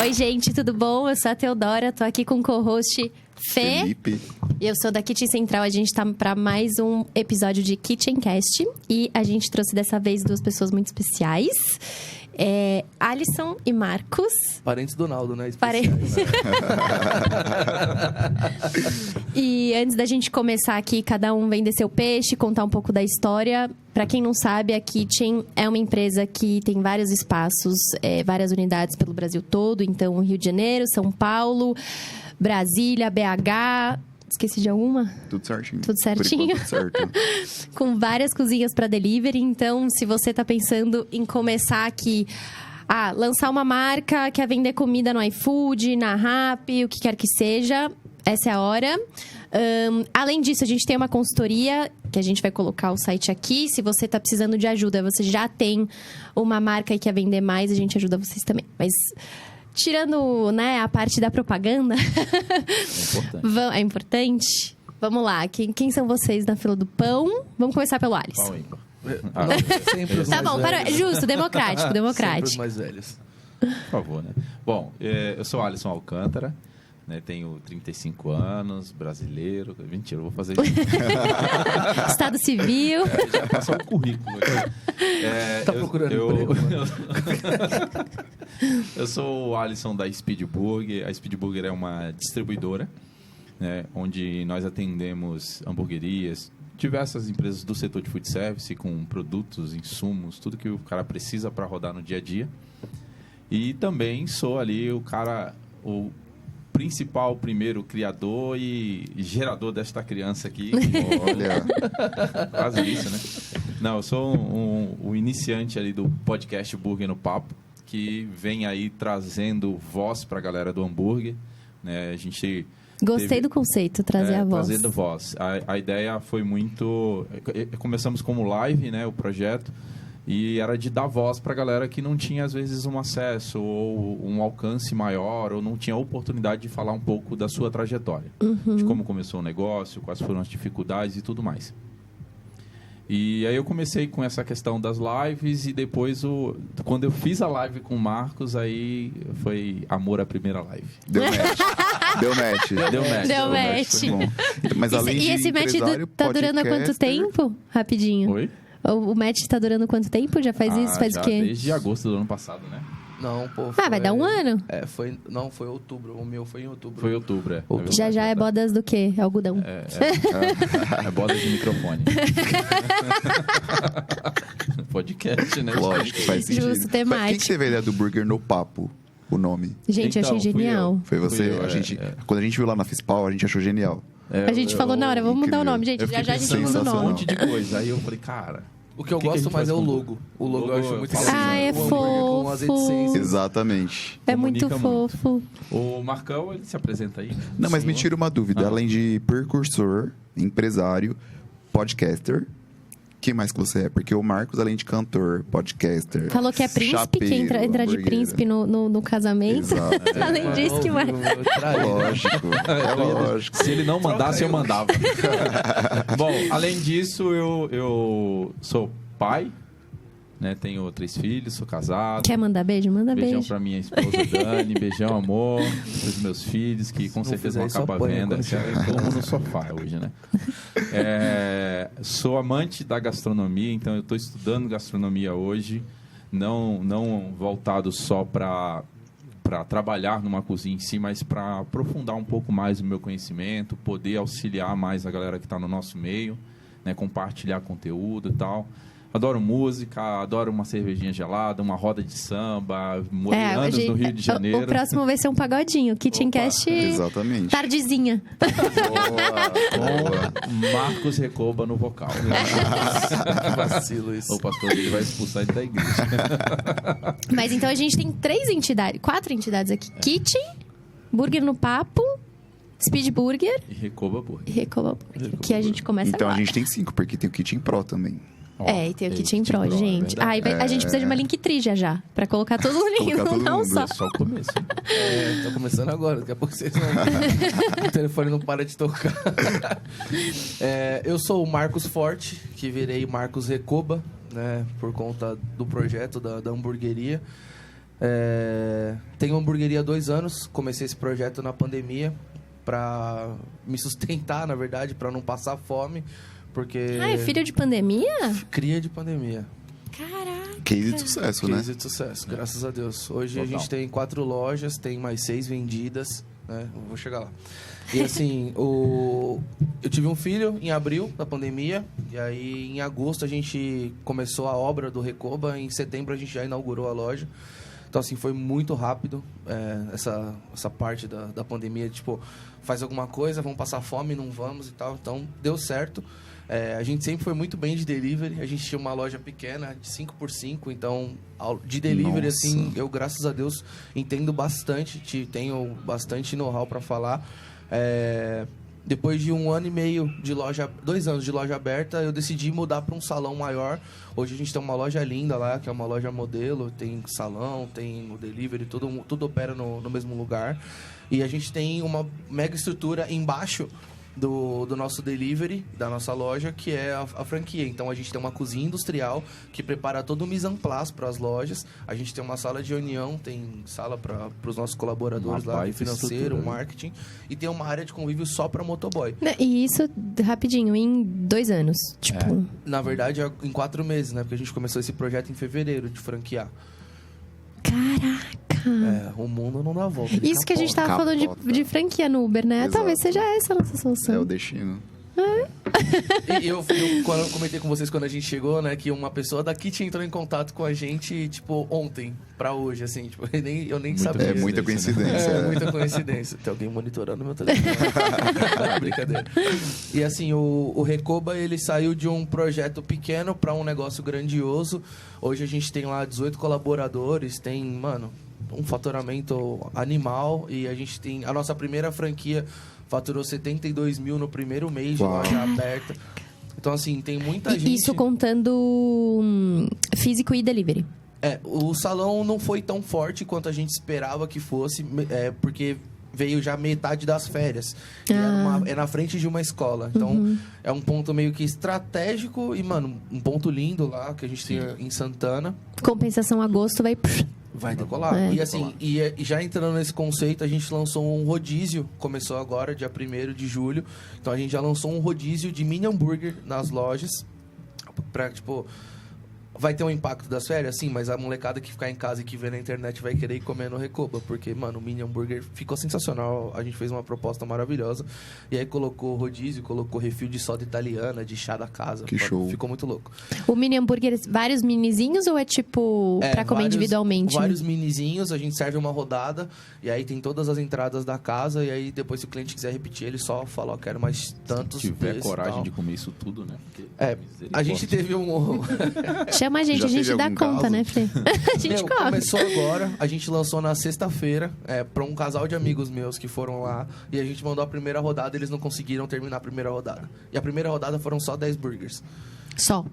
Oi, gente, tudo bom? Eu sou a Teodora, tô aqui com o co-host Fê. Felipe. E eu sou da Kitchen Central. A gente tá para mais um episódio de KitchenCast. E a gente trouxe dessa vez duas pessoas muito especiais. Alisson e Marcos. Parentes do Naldo, né? Parentes. E antes da gente começar aqui, cada um vender seu peixe, contar um pouco da história. Para quem não sabe, a Kitchen é uma empresa que tem vários espaços, várias unidades pelo Brasil todo. Então, Rio de Janeiro, São Paulo, Brasília, BH... Esqueci de alguma? Tudo certinho. Tudo certinho. Tudo certo. Com várias cozinhas para delivery. Então, se você tá pensando em começar aqui lançar uma marca, quer vender comida no iFood, na Rappi, o que quer que seja, essa é a hora. Além disso, a gente tem uma consultoria, que a gente vai colocar o site aqui. Se você tá precisando de ajuda, você já tem uma marca e quer vender mais, a gente ajuda vocês também. Mas... tirando, né, a parte da propaganda... É importante. Vamos lá. Quem são vocês na fila do pão? Vamos começar pelo Alisson. Sempre os Tá mais bom, velhos. justo, democrático. Sempre os mais velhos. Por favor, né? Bom, eu sou Alisson Alcântara, né? Tenho 35 anos, brasileiro. Mentira, eu vou fazer isso. Estado civil. Já passou o currículo aqui. Tá procurando emprego? Eu sou o Alisson da Speed Burger. A Speed Burger é uma distribuidora, né, onde nós atendemos hamburguerias, diversas empresas do setor de food service com produtos, insumos, tudo que o cara precisa para rodar no dia a dia. E também sou ali o principal, primeiro criador e gerador desta criança aqui. Olha. Quase isso, né? Não, eu sou o iniciante ali do podcast Burger no Papo, que vem aí trazendo voz para a galera do hambúrguer, né? A gente Gostei do conceito, trazer a voz. Trazendo voz. A ideia foi muito... Começamos como live, né, o projeto, e era de dar voz para a galera que não tinha, às vezes, um acesso ou um alcance maior, ou não tinha a oportunidade de falar um pouco da sua trajetória. De como começou o negócio, quais foram as dificuldades e tudo mais. E aí eu comecei com essa questão das lives e depois, quando eu fiz a live com o Marcos, aí foi amor à primeira live. Deu match. Deu match. Foi bom. Mas além de esse match empresário, tá durando há quanto podcaster- tempo? Rapidinho. Oi? O match tá durando quanto tempo? Já faz isso? Faz já o quê? desde agosto do ano passado, né? Não, pô. Vai dar um ano? Foi outubro. O meu foi em outubro. Foi outubro, é. Outubro. Já é bodas do quê? Algodão. É bola de microfone. Podcast, né? Lógico, faz sentido. Justo, temático. Quem que teve a ideia do Burger no Papo? O nome. Gente, eu Então, achei fui genial. eu. Foi você? Fui eu, Quando a gente viu lá na Fispal, a gente achou genial. A gente falou na hora, vamos mudar o incrível. nome. Gente, Eu já fiquei a gente pensando muda o sensacional. um nome. monte de coisa. Aí eu falei, cara... O que eu que a gosto gente mais faz é o com- logo. O logo eu acho muito fala legal. Ah, é O hambúrguer com azeite fofo. sem sal. Exatamente. É muito Comunica muito. fofo. O Marcão, ele se apresenta aí. Não, mas me tira uma dúvida. Ah. Além de precursor, empresário, podcaster, quem mais que você é? Porque o Marcos, além de cantor, podcaster... Falou que é príncipe, que entra de hambúrguer. príncipe no casamento. Exato. Além disso, que mais? Lógico. É lógico. Se ele não mandasse, eu mandava. Bom, além disso, eu sou pai, né? Tenho 3 filhos, sou casado. Quer mandar beijo? Manda Beijão beijo. pra minha esposa Dani, beijão, amor, pros meus filhos, que com não certeza vão fizer isso, acabar apanha vendo. quando chegar. Como no sofá hoje, né? Sou amante da gastronomia, então eu estou estudando gastronomia hoje, não voltado só para trabalhar numa cozinha em si, mas para aprofundar um pouco mais o meu conhecimento, poder auxiliar mais a galera que está no nosso meio, né? Compartilhar conteúdo e tal. Adoro música, adoro uma cervejinha gelada, uma roda de samba, morei anos no Rio de Janeiro. O próximo vai ser um pagodinho. KitchenCast Exatamente. tardezinha. Com Marcos Recoba no vocal. Que vacilo isso. O pastor dele vai expulsar ele da igreja. Mas então a gente tem 4 entidades aqui. Kitchen, Burger no Papo, Speed Burger E Recoba Burger. e Recoba Burger. Que a gente começa Então agora. a gente tem 5, porque tem o Kitchen Pro também. E tem o Kitchen Pro, gente. É verdade. A gente precisa de uma Linktree já. Pra colocar todo mundo, Colocar todo não mundo. só. É só o começo. Tô começando agora, daqui a pouco vocês vão... O telefone não para de tocar. Eu sou o Marcos Forte, que virei Marcos Recoba, né, por conta do projeto da hamburgueria. Tenho uma hamburgueria há 2 anos. Comecei esse projeto na pandemia para me sustentar, na verdade, para não passar fome. Porque... É filho de pandemia? Cria de pandemia. Caraca. Case de sucesso, né? Case de sucesso, graças a Deus. Hoje a gente tem 4 lojas, tem mais 6 vendidas, né? Eu vou chegar lá. E assim, eu tive um filho em abril da pandemia, e aí em agosto a gente começou a obra do Recoba, em setembro a gente já inaugurou a loja. Então assim, foi muito rápido essa parte da pandemia, tipo, faz alguma coisa, vamos passar fome, não vamos e tal. Então deu certo. A gente sempre foi muito bem de delivery. A gente tinha uma loja pequena, de 5x5. Então, de delivery, Nossa. assim, eu, graças a Deus, entendo bastante. Tenho bastante know-how para falar. Depois de 1 ano e meio de loja... 2 anos de loja aberta, eu decidi mudar para um salão maior. Hoje a gente tem uma loja linda lá, que é uma loja modelo. Tem salão, tem o delivery, tudo opera no mesmo lugar. E a gente tem uma mega estrutura embaixo do nosso delivery, da nossa loja, que é a franquia. Então, a gente tem uma cozinha industrial que prepara todo o mise en place para as lojas. A gente tem uma sala de reunião, tem sala para os nossos colaboradores lá, financeiro, marketing. E tem uma área de convívio só para motoboy. E isso, rapidinho, em 2 anos. Tipo... Na verdade, em 4 meses, né? Porque a gente começou esse projeto em fevereiro, de franquear. Caraca! O mundo não dá volta. Isso que a gente tava falando de franquia no Uber, né? Exato. Talvez seja essa a nossa solução. É o destino. E eu quando eu comentei com vocês quando a gente chegou, né, que uma pessoa da Kit entrou em contato com a gente, tipo, ontem pra hoje, assim, tipo, eu nem sabia. É muita coincidência. Muita coincidência. Tem alguém monitorando meu telefone. Brincadeira. E assim, o Recoba, ele saiu de um projeto pequeno pra um negócio grandioso. Hoje a gente tem lá 18 colaboradores, tem, mano, um faturamento animal, e a gente tem a nossa primeira franquia faturou 72 mil no primeiro mês de loja aberta. Então, assim, tem muita gente... Isso contando físico e delivery. O salão não foi tão forte quanto a gente esperava que fosse, porque veio já metade das férias. É na frente de uma escola. Então, é um ponto meio que estratégico e, mano, um ponto lindo lá que a gente tem em Santana. Compensação agosto vai decolar. E assim, e já entrando nesse conceito, a gente lançou um rodízio, começou agora, dia 1º de julho. Então a gente já lançou um rodízio de mini hambúrguer nas lojas. Pra, tipo, vai ter um impacto das férias, sim, mas a molecada que ficar em casa e que vê na internet vai querer ir comer no Recoba, porque, mano, o mini hambúrguer ficou sensacional. A gente fez uma proposta maravilhosa. E aí colocou rodízio, colocou refil de soda italiana, de chá da casa. Que show. Ficou muito louco. O mini hambúrguer, vários minizinhos ou é tipo pra comer individualmente? Vários minizinhos, a gente serve uma rodada e aí tem todas as entradas da casa e aí depois se o cliente quiser repetir, ele só fala, ó, quero mais tantos. Se tiver coragem de comer isso tudo, né? Porque, a gente teve um... Chama a gente dá conta, caso? né, Fê? A gente come. Começou agora, a gente lançou na sexta-feira para um casal de amigos meus que foram lá e a gente mandou a primeira rodada, eles não conseguiram terminar a primeira rodada. E a primeira rodada foram só 10 burgers. Só.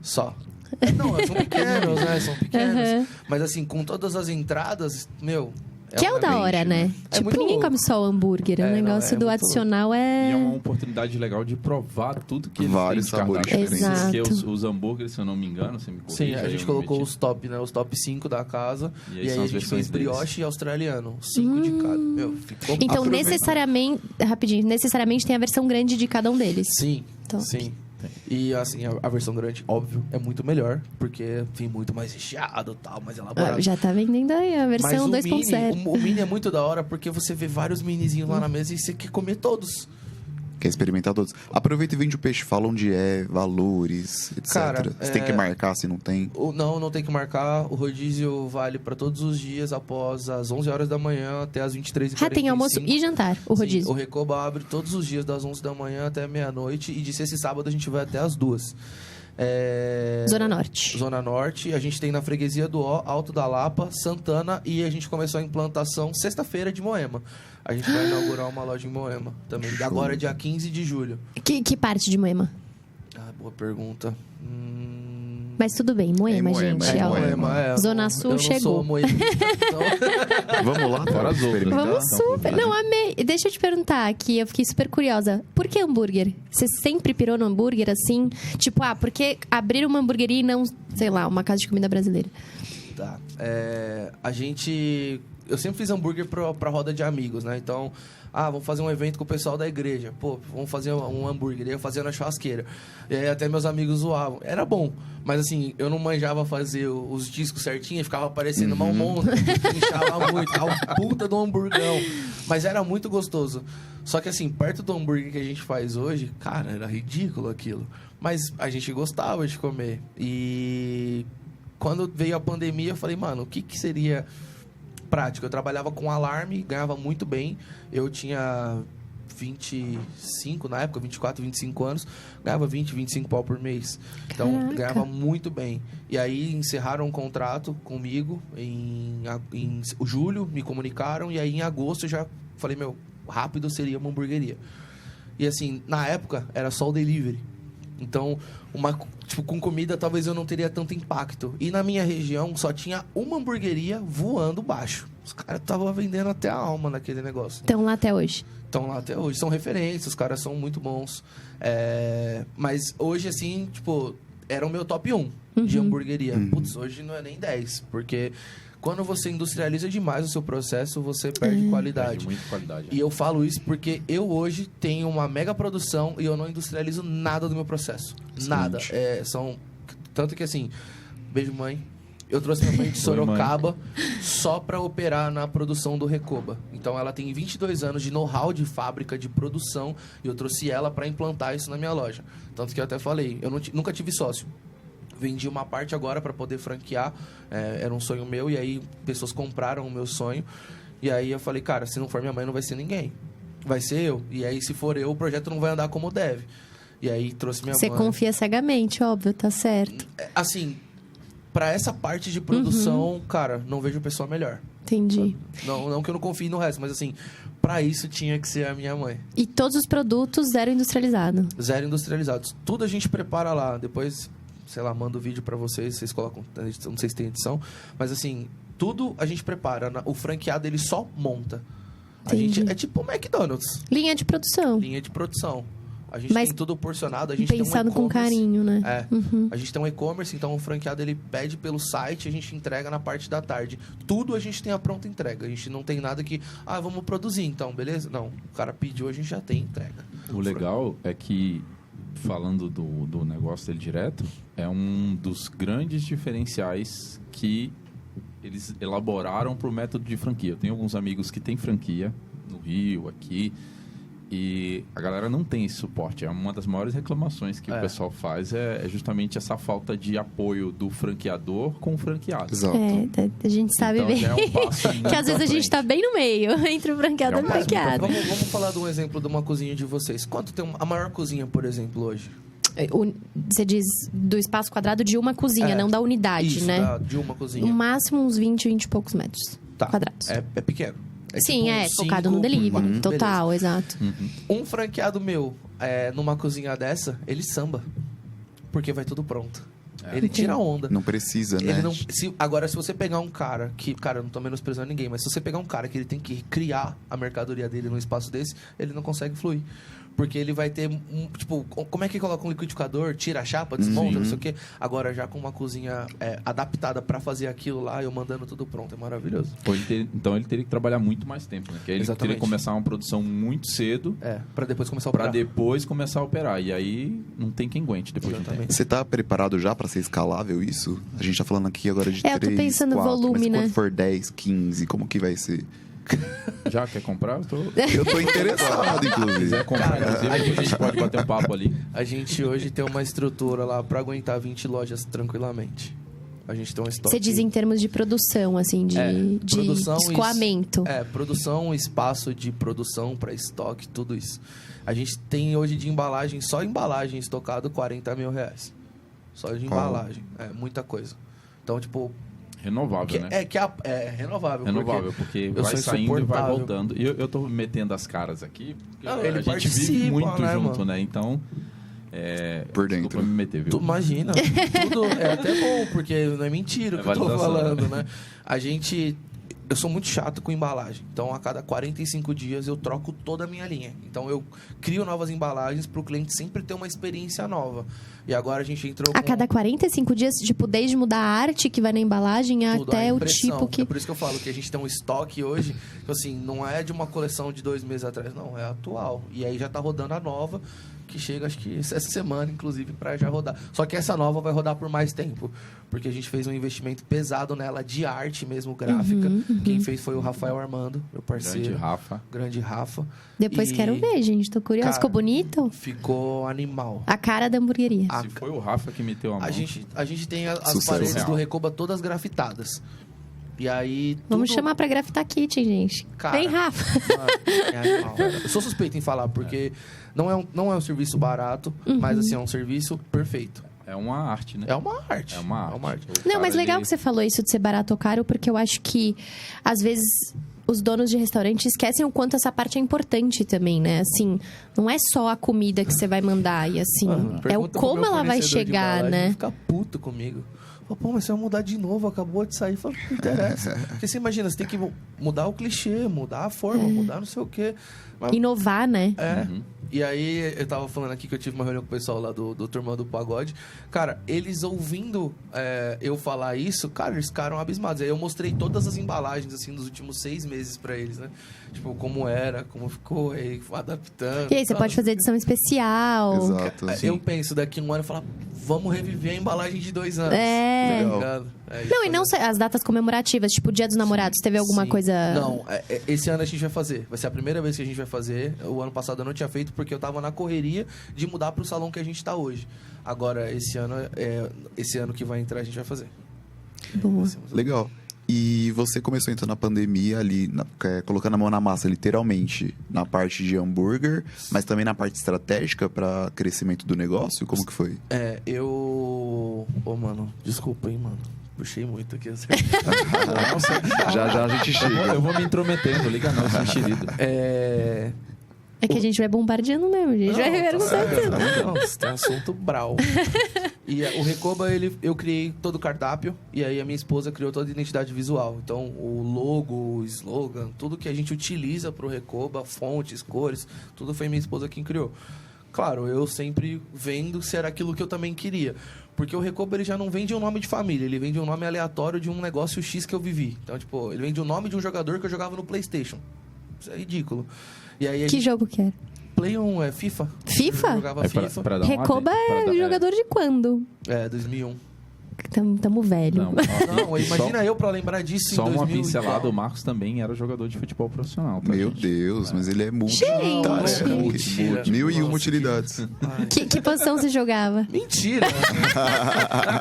Não, são pequenos, né? São pequenos. Mas assim, com todas as entradas, meu... Que é o da hora, né? Tipo, ninguém come só o hambúrguer. O negócio do adicional E é uma oportunidade legal de provar tudo que eles vários têm de sabores cardápio. diferentes. Porque os hambúrgueres, se eu não me engano, você me corrige. Sim, a gente colocou os top, né? Os top 5 da casa. E E aí são a as gente versões fez brioche e australiano. 5 de cada. Meu, ficou Então, aproveita. necessariamente tem a versão grande de cada um deles. Sim, Top. sim. E assim, a versão grande, óbvio, é muito melhor, porque tem muito mais recheado e tal, mais elaborado. Já tá vendendo aí a versão 2.0. O mini é muito da hora porque você vê vários minizinhos lá na mesa e você quer comer todos. Quer experimentar todos. Aproveita e vende o peixe. Fala onde é, valores, etc. Cara, Você tem que marcar se não tem. Não tem que marcar. O rodízio vale para todos os dias após as 11 horas da manhã até as 23h45. Tem almoço e jantar, o rodízio. Sim, o Recoba abre todos os dias das 11 da manhã até meia-noite e de sexta e sábado a gente vai até as 2. Zona Norte. Zona Norte. A gente tem na Freguesia do Ó, Alto da Lapa, Santana e a gente começou a implantação sexta-feira de Moema. A gente vai inaugurar uma loja em Moema também. Agora, dia 15 de julho. Que parte de Moema? Boa pergunta. Mas tudo bem, Moema, gente. é ó. Moema. Zona Sul eu chegou. Não sou moemista, então... Vamos lá, Fora as outras. experimentar? Vamos super. Não, amei. Deixa eu te perguntar, que eu fiquei super curiosa. Por que hambúrguer? Você sempre pirou no hambúrguer assim? Tipo, porque abrir uma hamburgueria e não, sei lá, uma casa de comida brasileira? Tá. Eu sempre fiz hambúrguer pra roda de amigos, né? Então, vamos fazer um evento com o pessoal da igreja. Pô, vamos fazer um hambúrguer. Aí eu fazia na churrasqueira. E aí até meus amigos zoavam. Era bom, mas assim, eu não manjava fazer os discos certinho, ficava parecendo mal monte, inchava muito, a puta do hamburgão. Mas era muito gostoso. Só que assim, perto do hambúrguer que a gente faz hoje, cara, era ridículo aquilo. Mas a gente gostava de comer. E quando veio a pandemia, eu falei, mano, o que seria prático? Eu trabalhava com alarme, ganhava muito bem. Eu tinha 25, na época, 24, 25 anos. Ganhava 20, 25 pau por mês. Então, Caraca. ganhava muito bem. E aí, encerraram um contrato comigo em julho, me comunicaram. E aí, em agosto, eu já falei, rápido seria uma hamburgueria. E assim, na época, era só o delivery. Então, com comida, talvez eu não teria tanto impacto. E na minha região, só tinha uma hamburgueria voando baixo. Os caras estavam vendendo até a alma naquele negócio. Estão lá até hoje. Estão lá até hoje. São referências, os caras são muito bons. Mas hoje, assim, era o meu top 1 de hamburgueria. Putz, hoje não é nem 10. Porque quando você industrializa demais o seu processo, você perde qualidade. Perde muito qualidade. E eu falo isso porque eu hoje tenho uma mega produção e eu não industrializo nada do meu processo. Excelente. Nada. Tanto que assim, beijo mãe, eu trouxe minha mãe de Sorocaba só para operar na produção do Recoba. Então ela tem 22 anos de know-how de fábrica, de produção, e eu trouxe ela para implantar isso na minha loja. Tanto que eu até falei, eu nunca tive sócio. Vendi uma parte agora para poder franquear, era um sonho meu, e aí pessoas compraram o meu sonho. E aí eu falei, cara, se não for minha mãe, não vai ser ninguém. Vai ser eu. E aí, se for eu, o projeto não vai andar como deve. E aí trouxe minha mãe. Você confia cegamente, óbvio, tá certo. Assim, para essa parte de produção, cara, não vejo pessoa melhor. Entendi. Não que eu não confie no resto, mas assim, para isso tinha que ser a minha mãe. E todos os produtos zero industrializado. Zero industrializados. Tudo a gente prepara lá. Depois, sei lá, mando o vídeo para vocês colocam, não sei se tem edição, mas assim, tudo a gente prepara. O franqueado, ele só monta. A Entendi. gente é tipo o McDonald's. Linha de produção. Linha de produção. A gente Mas tem tudo porcionado, a gente pensado tem um com carinho, né? A gente tem um e-commerce, então o franqueado ele pede pelo site, a gente entrega na parte da tarde. Tudo a gente tem a pronta entrega. A gente não tem nada que, vamos produzir então, beleza? Não, o cara pediu, a gente já tem entrega. O legal é que, falando do negócio dele direto, é um dos grandes diferenciais que eles elaboraram para o método de franquia. Eu tenho alguns amigos que têm franquia no Rio, aqui, e a galera não tem esse suporte. É uma das maiores reclamações que o pessoal faz, é justamente essa falta de apoio do franqueador com o franqueado. Exato. A gente sabe Então, bem já é um passo muito que às vezes à a gente frente. tá bem no meio, entre o franqueado e o Já é um passo muito à franqueado. Vamos falar de um exemplo de uma cozinha de vocês. Quanto tem a maior cozinha, por exemplo, hoje? Você diz do espaço quadrado de uma cozinha, não da unidade, Isso, né? de uma cozinha. No máximo uns 20 e poucos metros quadrados. É pequeno. Sim, tipo focado no 5, delivery. 4, Total, exato. Um franqueado meu, numa cozinha dessa, ele samba. Porque vai tudo pronto. Ele tira onda. Não precisa, né? Ele não, agora, se você pegar um cara que... Cara, eu não tô menosprezando ninguém, mas se você pegar um cara que ele tem que criar a mercadoria dele num espaço desse, ele não consegue fluir. Porque ele vai ter, como é que coloca um liquidificador, tira a chapa, desmonta, não sei o quê. Agora, já com uma cozinha adaptada pra fazer aquilo lá, eu mandando tudo pronto, é maravilhoso. Então ele teria que trabalhar muito mais tempo, né? Porque ele teria que começar uma produção muito cedo Pra depois começar a operar. para depois começar a operar. E aí não tem quem aguente depois de um tempo. Você tá preparado já pra ser escalável isso? A gente tá falando aqui agora de 3, eu tô pensando 4, volume, mas né? quando for 10, 15, como que vai ser? Já quer comprar? Eu tô... Eu tô interessado, Se inclusive. quiser comprar, inclusive, a gente pode bater um papo ali. A gente hoje tem uma estrutura lá pra aguentar 20 lojas tranquilamente. A gente tem um estoque. Você diz em termos de produção, assim, de produção, escoamento. Produção, espaço de produção pra estoque, tudo isso. A gente tem hoje de embalagem, só embalagem estocado, R$40 mil. Só de embalagem. É muita coisa. Então, Renovável, né? É renovável. Renovável, porque vai sou saindo e vai insuportável. voltando. E eu tô metendo as caras aqui, porque Não, ele a gente participa, vive muito né, junto, mano? né? Então, Por desculpa dentro. me meter, viu? Imagina. Tudo é até bom, porque não é mentira o que eu tô validação. falando, né? A gente... eu sou muito chato com embalagem. Então, a cada 45 dias, eu troco toda a minha linha. Então, eu crio novas embalagens para o cliente sempre ter uma experiência nova. E agora a gente entrou A cada 45 dias, tipo, desde mudar a arte que vai na embalagem tudo, a até o impressão. tipo que... É por isso que eu falo que a gente tem um estoque hoje, tipo assim, não é de uma coleção de 2 meses atrás, não, é atual. E aí já tá rodando a nova, que chega, acho que essa semana, inclusive, para já rodar. Só que essa nova vai rodar por mais tempo, porque a gente fez um investimento pesado nela, de arte mesmo, gráfica. Quem fez foi o Rafael Armando, meu parceiro. Grande Rafa. Depois quero ver, gente. Tô curiosa. Cara, Ficou bonito? Ficou animal. A cara da hamburgueria. Se foi o Rafa que meteu a mão. A gente tem as Sucesso paredes real. do Recoba todas grafitadas. E aí... Vamos tudo- chamar pra Grafitar Kitchen, gente. Cara, Vem, Rafa. Mano, é animal. Eu sou suspeito em falar, porque não é um serviço barato, mas assim, é um serviço perfeito. É uma arte, né? É uma arte. É uma arte. O Não, cara, mas legal ele- que você falou isso de ser barato ou caro, porque eu acho que, às vezes, os donos de restaurante esquecem o quanto essa parte é importante também, né? Assim, não é só a comida que você vai mandar, e assim, Mano, é o pergunta pro como meu ela vai fornecedor de chegar, embalagem, né? Ele fica puto comigo. Fala, pô, mas você vai mudar de novo, acabou de sair. Fala, não interessa. Porque você imagina, você tem que mudar o clichê, mudar a forma, mudar não sei o quê. Mas Inovar, né? é. E aí, eu tava falando aqui que eu tive uma reunião com o pessoal lá do Turma do Pagode. Cara, eles ouvindo eu falar isso, cara, eles ficaram abismados. Aí eu mostrei todas as embalagens, assim, dos últimos 6 meses pra eles, né? Tipo, como era, como ficou, aí adaptando. E aí, você pode fazer edição especial. Exato. Eu penso daqui um ano e falar, vamos reviver a embalagem de 2 anos. É. Tá ligado? É isso, Não, e não só as datas comemorativas, tipo o Dia dos Namorados, teve alguma Sim. coisa... Não, esse ano a gente vai fazer. Vai ser a primeira vez que a gente vai fazer. O ano passado eu não tinha feito porque eu tava na correria de mudar pro salão que a gente tá hoje. Agora, esse ano que vai entrar, a gente vai fazer. Boa. Legal. E você começou então na pandemia ali, colocando a mão na massa, literalmente, na parte de hambúrguer, mas também na parte estratégica para crescimento do negócio? Como que foi? Ô, mano, desculpa, hein, mano. Puxei muito aqui. Já a gente chega. Eu vou me intrometendo, liga não, eu sou enxerido. É que a gente vai bombardeando mesmo, a gente vai perguntando. Não, isso tem assunto brau. E o Recoba, eu criei todo o cardápio e aí a minha esposa criou toda a identidade visual. Então, o logo, o slogan, tudo que a gente utiliza pro Recoba, fontes, cores, tudo foi minha esposa quem criou. Claro, eu sempre vendo se era aquilo que eu também queria. Porque o Recoba, ele já não vende um nome de família, ele vende um nome aleatório de um negócio X que eu vivi. Então, tipo, ele vende o nome de um jogador que eu jogava no PlayStation. Isso é ridículo. E aí Que jogo que era? Play 1, é FIFA. FIFA? Eu jogava FIFA. Pra dar um Recoba é jogador de quando? 2001. Tamo velho. Não, imagina eu pra lembrar disso Só em 2000. uma pincelada, o Marcos também era jogador de futebol profissional. Tá, Meu gente? Deus, mas ele é Gente. Mentira. 1001 Nossa, utilidades. Que posição você jogava? Mentira.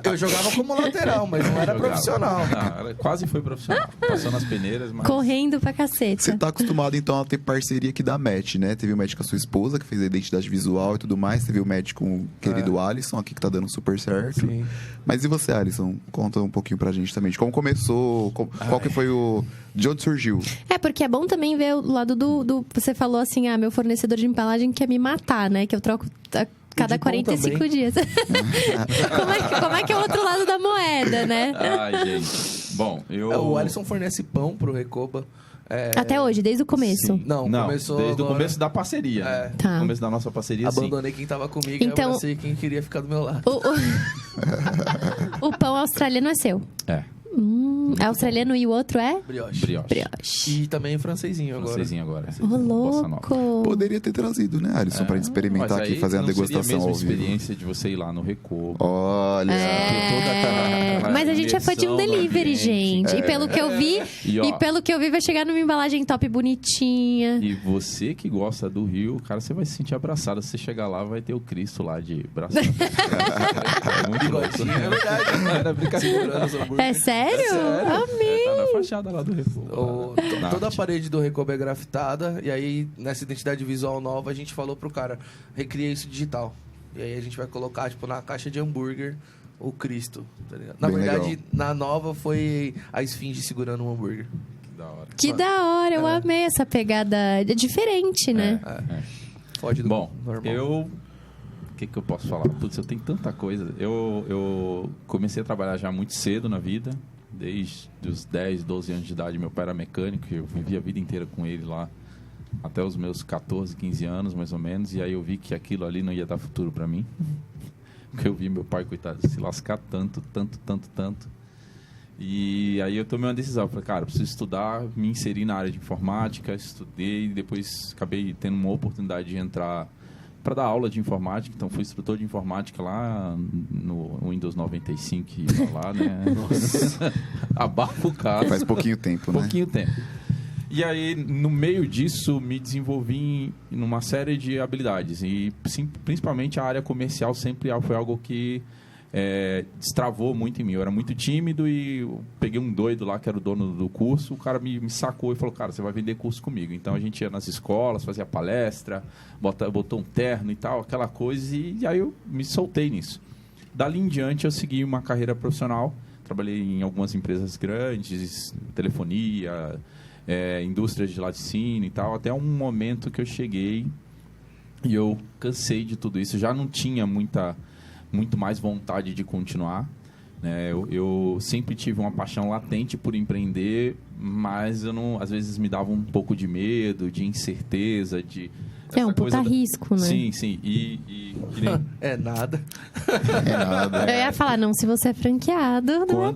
Eu jogava como lateral, mas não era Jogava. profissional. Ela quase foi profissional. Passou nas peneiras, mas... Correndo pra caceta. Você tá acostumado, então, a ter parceria aqui da match, né? Teve o match com a sua esposa, que fez a identidade visual e tudo mais. Teve o match com o querido Alisson, aqui que tá dando super certo. Sim. Mas e você, Alisson? Conta um pouquinho pra gente também. De como começou, qual que foi o... De onde surgiu? É, porque é bom também ver o lado do... Você falou assim, meu fornecedor de embalagem quer me matar, né? Que eu troco a cada de bom 45 também. dias. como é que é o outro lado da moeda, né? Ai, gente. Bom, O Alisson fornece pão pro Recoba. Até hoje, desde o começo. Não, começou desde o agora. começo da parceria. É. Né? Tá. No começo da nossa parceria, sim. Abandonei quem tava comigo Então- e abracei quem queria ficar do meu lado. O pão australiano é seu. É, É australiano e o outro é? Brioche. Brioche. E também francesinho agora. francesinho agora. Ô, Bossa nova. louco. Poderia ter trazido, né, Alisson? Pra gente experimentar Mas aqui, aí fazer uma não seria degustação a mesma ao vivo. experiência de você ir lá no Recoba. Olha. Mas a gente é fã de um imersão no delivery, ambiente. gente. E pelo que eu vi, E, ó, vai chegar numa embalagem top bonitinha. E você que gosta do Rio, cara, você vai se sentir abraçado. Se você chegar lá, vai ter o Cristo lá de braço. É muito louco. É verdade. Era brincadeira. É sério? Amei. Tá na fachada lá do Recoba. Toda a parede do Recoba é grafitada. E aí, nessa identidade visual nova, a gente falou pro cara, recria isso digital. E aí a gente vai colocar, tipo, na caixa de hambúrguer, o Cristo, tá ligado? Na Bem verdade, legal. na nova foi a esfinge segurando um hambúrguer. Da hora. Que da hora, eu amei essa pegada. É diferente, né? Foge do Bom, normal. O que eu posso falar? Putz, eu tenho tanta coisa. Eu comecei a trabalhar já muito cedo na vida. Desde os 10, 12 anos de idade, meu pai era mecânico, eu vivi a vida inteira com ele lá, até os meus 14, 15 anos, mais ou menos, e aí eu vi que aquilo ali não ia dar futuro para mim. Porque eu vi meu pai, coitado, se lascar tanto. E aí eu tomei uma decisão, falei, cara, eu preciso estudar, me inserir na área de informática, estudei, depois acabei tendo uma oportunidade de entrar para dar aula de informática, então fui instrutor de informática lá no Windows 95 e lá, né? Abafa o caso. Faz pouquinho tempo, né? Pouquinho tempo. E aí, no meio disso, me desenvolvi em uma série de habilidades. E sim, principalmente a área comercial sempre foi algo que destravou muito em mim. Eu era muito tímido e eu peguei um doido lá, que era o dono do curso. O cara me sacou e falou, cara, você vai vender curso comigo. Então, a gente ia nas escolas, fazia palestra, botou um terno e tal, aquela coisa. E aí, eu me soltei nisso. Dali em diante, eu segui uma carreira profissional. Trabalhei em algumas empresas grandes, telefonia, indústrias de laticínio e tal, até um momento que eu cheguei e eu cansei de tudo isso. Já não tinha muito mais vontade de continuar, né? Eu sempre tive uma paixão latente por empreender, mas às vezes me dava um pouco de medo, de incerteza, de... um puta risco, né? Sim. É nada. Eu ia falar, não, se você é franqueado, não é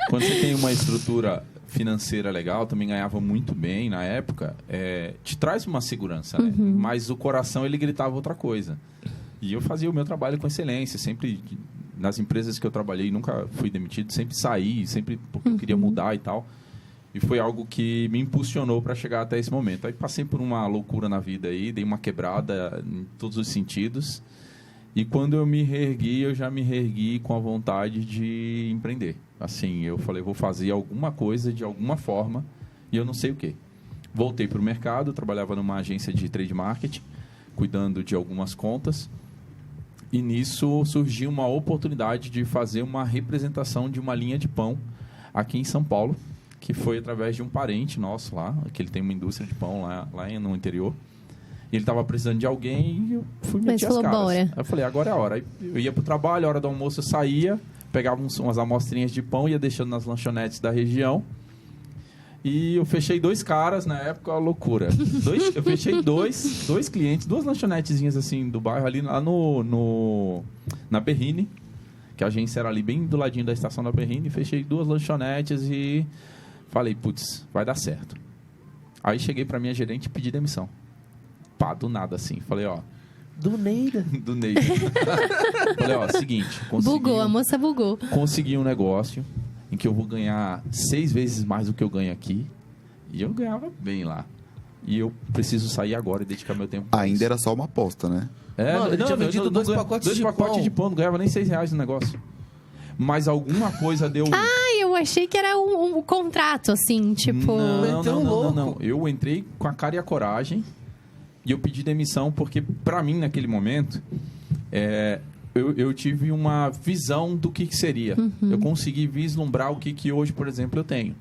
Quando você tem uma estrutura financeira legal, também ganhava muito bem na época, te traz uma segurança, né? Mas o coração, ele gritava outra coisa. E eu fazia o meu trabalho com excelência, sempre nas empresas que eu trabalhei, nunca fui demitido, sempre saí, sempre porque eu queria mudar e tal. E foi algo que me impulsionou para chegar até esse momento. Aí passei por uma loucura na vida aí, dei uma quebrada em todos os sentidos. E quando eu me reergui, eu já me reergui com a vontade de empreender. Assim, eu falei, vou fazer alguma coisa de alguma forma e eu não sei o quê. Voltei para o mercado, trabalhava numa agência de trade marketing, cuidando de algumas contas. E nisso surgiu uma oportunidade de fazer uma representação de uma linha de pão aqui em São Paulo, que foi através de um parente nosso lá, que ele tem uma indústria de pão lá no interior. E ele estava precisando de alguém e eu fui meter as caras. Bora. Aí eu falei, agora é a hora. Aí eu ia pro trabalho, a hora do almoço eu saía, pegava umas amostrinhas de pão, ia deixando nas lanchonetes da região. E eu fechei 2 caras na época, uma loucura. Eu fechei dois clientes, 2 lanchonetezinhas assim do bairro ali lá na Berrini, que a agência era ali bem do ladinho da estação da Berrini. Fechei 2 lanchonetes e falei, putz, vai dar certo. Aí cheguei pra minha gerente e pedi demissão. Pá, do nada assim. Falei, ó... Do Neida. Falei, ó, seguinte... Bugou, a moça bugou. Consegui um negócio em que eu vou ganhar 6 vezes mais do que eu ganho aqui. E eu ganhava bem lá. E eu preciso sair agora e dedicar meu tempo pra Ainda isso. era só uma aposta, né? Mano, ele tinha vendido 2 pacotes de pão. de pão. Não ganhava nem R$6 no negócio. Mas alguma coisa deu... Eu achei que era um contrato, assim, tipo... Não. Eu entrei com a cara e a coragem e eu pedi demissão porque, pra mim, naquele momento, eu tive uma visão do que seria. Eu consegui vislumbrar o que hoje, por exemplo, eu tenho.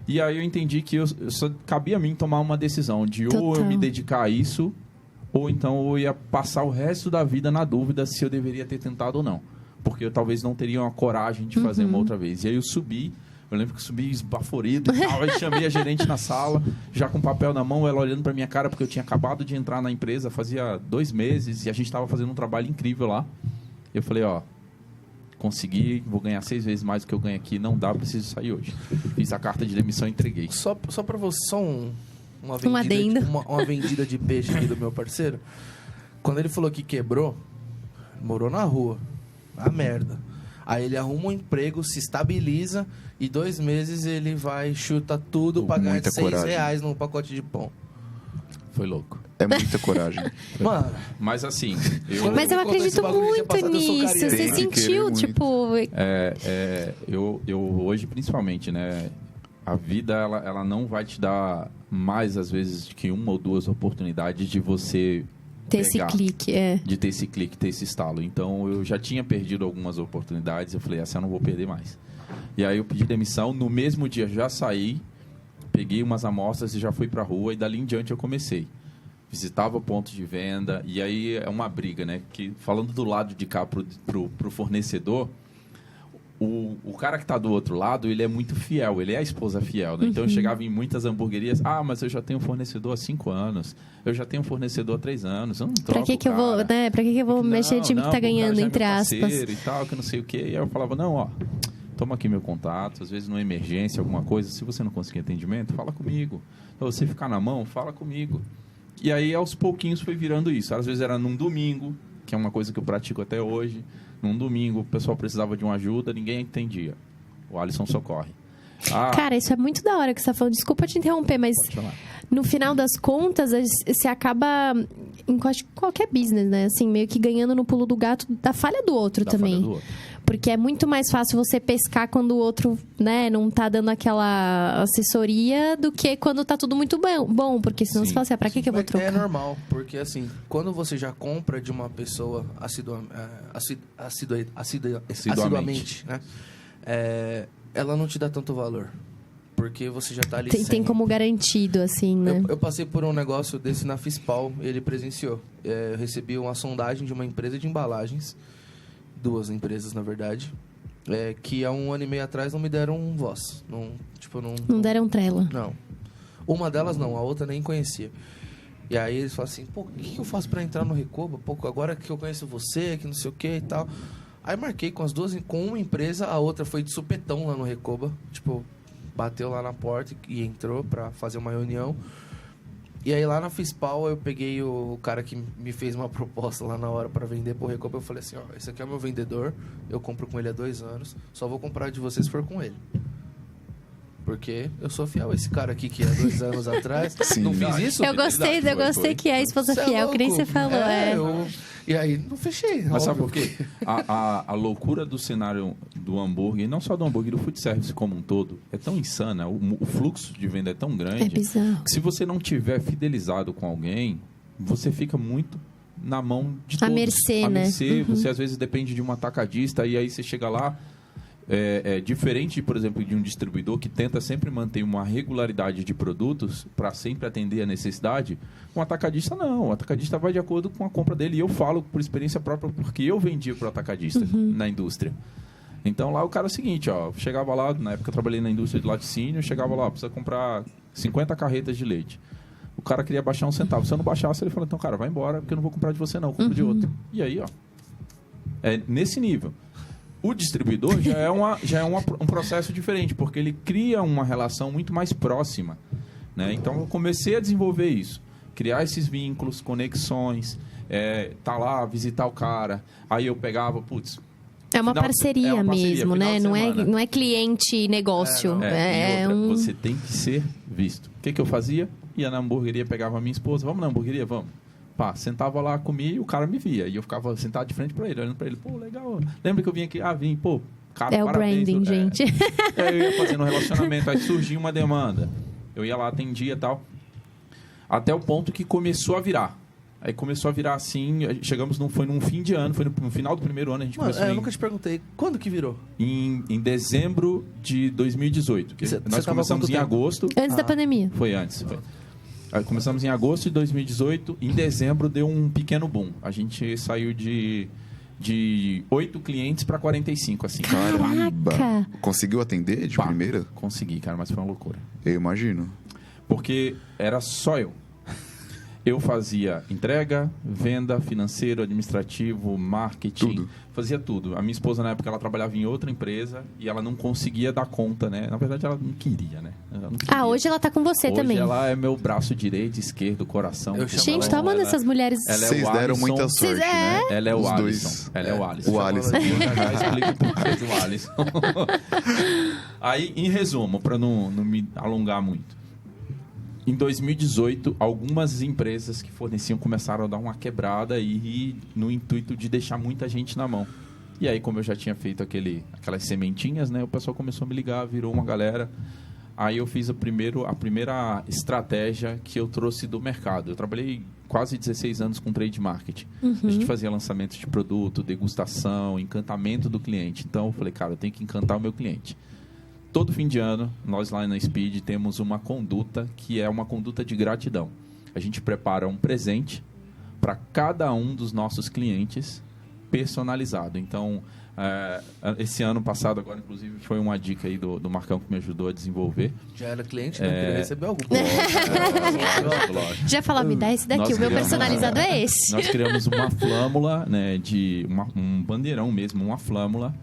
E aí eu entendi que só cabia a mim tomar uma decisão de ou eu me dedicar a isso, ou então eu ia passar o resto da vida na dúvida se eu deveria ter tentado ou não. Porque eu talvez não teria uma coragem de fazer uma outra vez. E aí eu subi, eu lembro que eu subi esbaforido e tal, aí chamei a gerente na sala, já com papel na mão, ela olhando pra minha cara, porque eu tinha acabado de entrar na empresa, fazia 2 meses, e a gente estava fazendo um trabalho incrível lá. Eu falei, ó, consegui, vou ganhar 6 vezes mais do que eu ganho aqui, não dá, preciso sair hoje. Fiz a carta de demissão e entreguei. Só pra você, uma vendida de peixe aqui do meu parceiro. Quando ele falou que quebrou, morou na rua. A merda. Aí ele arruma um emprego, se estabiliza e 2 meses ele vai, chuta tudo pra ganhar R$6 num pacote de pão. Foi louco. É muita coragem. Mano. Mas assim... Mas eu acredito muito nisso. Você sentiu, tipo... Eu hoje, principalmente, né? A vida, ela não vai te dar mais, às vezes, que 1 ou 2 oportunidades de você... ter esse clique, de ter esse clique, ter esse estalo. Então, eu já tinha perdido algumas oportunidades. Eu falei, essa eu não vou perder mais. E aí, eu pedi demissão. No mesmo dia, já saí. Peguei umas amostras e já fui pra rua. E dali em diante, eu comecei. Visitava pontos de venda. E aí, é uma briga, né? Que, falando do lado de cá pro fornecedor, o cara que tá do outro lado, ele é muito fiel, ele é a esposa fiel, né? Então eu chegava em muitas hamburguerias, mas eu já tenho fornecedor há 5 anos, eu já tenho fornecedor há 3 anos, eu não troco, pra que eu vou, né? Pra que eu vou mexer time que tá ganhando, entre aspas. E tal, que não sei o quê. E aí eu falava, não, ó, toma aqui meu contato, às vezes numa emergência, alguma coisa, se você não conseguir atendimento, fala comigo. Se você ficar na mão, fala comigo. E aí, aos pouquinhos, foi virando isso. Às vezes era num domingo, que é uma coisa que eu pratico até hoje. Num domingo, o pessoal precisava de uma ajuda, ninguém entendia. O Alisson socorre. Cara, isso é muito da hora que você tá falando. Desculpa te interromper, mas no final das contas, você acaba em qualquer business, né? Assim, meio que ganhando no pulo do gato da falha do outro também. Falha do outro. Porque é muito mais fácil você pescar quando o outro, né, não tá dando aquela assessoria do que quando tá tudo muito bom. Porque senão você fala assim, pra que eu vou trocar? É normal, porque assim, quando você já compra de uma pessoa assiduamente, né? Ela não te dá tanto valor. Porque você já tá ali tem como garantido, assim, né? Eu passei por um negócio desse na Fispal, ele presenciou. Eu recebi uma sondagem de uma empresa de embalagens, 2 empresas, na verdade, que há 1 ano e meio atrás não me deram voz. Não deram trela. Não. Uma delas não, a outra nem conhecia. E aí eles falam assim, pô, o que eu faço pra entrar no Recoba? Pô, agora que eu conheço você, que não sei o que e tal. Aí marquei com as 2, com uma empresa, a outra foi de supetão lá no Recoba. Tipo, bateu lá na porta e entrou pra fazer uma reunião. E aí lá na Fispal eu peguei o cara que me fez uma proposta lá na hora pra vender pro Recoba. Eu falei assim, ó, esse aqui é o meu vendedor, eu compro com ele há 2 anos, só vou comprar de vocês se for com ele. Porque eu sou fiel a esse cara aqui que há 2 anos atrás não fiz isso. Eu gostei que é a esposa fiel, que nem você falou. E aí não fechei. Mas sabe por quê? A loucura do cenário do hambúrguer, não só do hambúrguer, do food service como um todo, é tão insana, o fluxo de venda é tão grande, é bizarro, que se você não tiver fidelizado com alguém, você fica muito na mão de todos. À mercê, né? Você às vezes depende de um atacadista e aí você chega lá. Diferente, por exemplo, de um distribuidor que tenta sempre manter uma regularidade de produtos para sempre atender a necessidade, um atacadista não. O atacadista vai de acordo com a compra dele. E eu falo por experiência própria, porque eu vendia para o atacadista na indústria. Então, lá o cara é o seguinte, ó, chegava lá, na época eu trabalhei na indústria de laticínio, chegava lá, precisa comprar 50 carretas de leite. O cara queria baixar 1 centavo. Se eu não baixasse, ele falou, então, cara, vai embora, porque eu não vou comprar de você não, eu compro de outro. E aí, ó, é nesse nível. O distribuidor já é um processo diferente, porque ele cria uma relação muito mais próxima, né? Então, eu comecei a desenvolver isso. Criar esses vínculos, conexões, tá lá, visitar o cara. Aí eu pegava, putz... É uma parceria mesmo, né? Não é cliente negócio. Você tem que ser visto. O que eu fazia? Ia na hamburgueria, pegava a minha esposa. Vamos na hamburgueria? Vamos. Pá, sentava lá, comia e o cara me via. E eu ficava sentado de frente pra ele, olhando pra ele. Pô, legal. Lembra que eu vim aqui? Vim. Pô, cara, é parabéns. O branding, gente. Eu ia fazendo um relacionamento. Aí surgia uma demanda. Eu ia lá, atendia e tal. Até o ponto que começou a virar. Aí começou a virar assim, chegamos, foi num fim de ano, foi no final do primeiro ano, a gente começou eu nunca te perguntei, quando que virou? Em dezembro de 2018. Nós começamos em agosto. Antes da pandemia. Foi antes, foi. Aí começamos em agosto de 2018, em dezembro deu um pequeno boom. A gente saiu de 8 clientes para 45, assim. Caraca! Conseguiu atender de primeira? Consegui, cara, mas foi uma loucura. Eu imagino. Porque era só eu. Eu fazia entrega, venda, financeiro, administrativo, marketing. Tudo. Fazia tudo. A minha esposa, na época, ela trabalhava em outra empresa e ela não conseguia dar conta, né? Na verdade, ela não queria, né? Hoje ela tá com você também. Hoje ela é meu braço direito, esquerdo, coração. Gente, tá amando essas mulheres. Vocês deram muita sorte, né? Ela é o Os Alisson. dois. Ela é o Alisson. O Alisson. Já explico por que o Alisson. Aí, em resumo, para não me alongar muito. Em 2018, algumas empresas que forneciam começaram a dar uma quebrada e no intuito de deixar muita gente na mão. E aí, como eu já tinha feito aquelas sementinhas, né, o pessoal começou a me ligar, virou uma galera. Aí eu fiz a primeira estratégia que eu trouxe do mercado. Eu trabalhei quase 16 anos com trade marketing. A gente fazia lançamento de produto, degustação, encantamento do cliente. Então eu falei, cara, eu tenho que encantar o meu cliente. Todo fim de ano, nós lá na Speed temos uma conduta que é uma conduta de gratidão. A gente prepara um presente para cada um dos nossos clientes personalizado. Então, Esse ano passado, agora, inclusive, foi uma dica aí do Marcão que me ajudou a desenvolver. Já era cliente, né? Queria receber algo. Já falou, me dá esse daqui, o meu personalizado é esse. Nós criamos uma flâmula, né, um bandeirão mesmo, uma flâmula,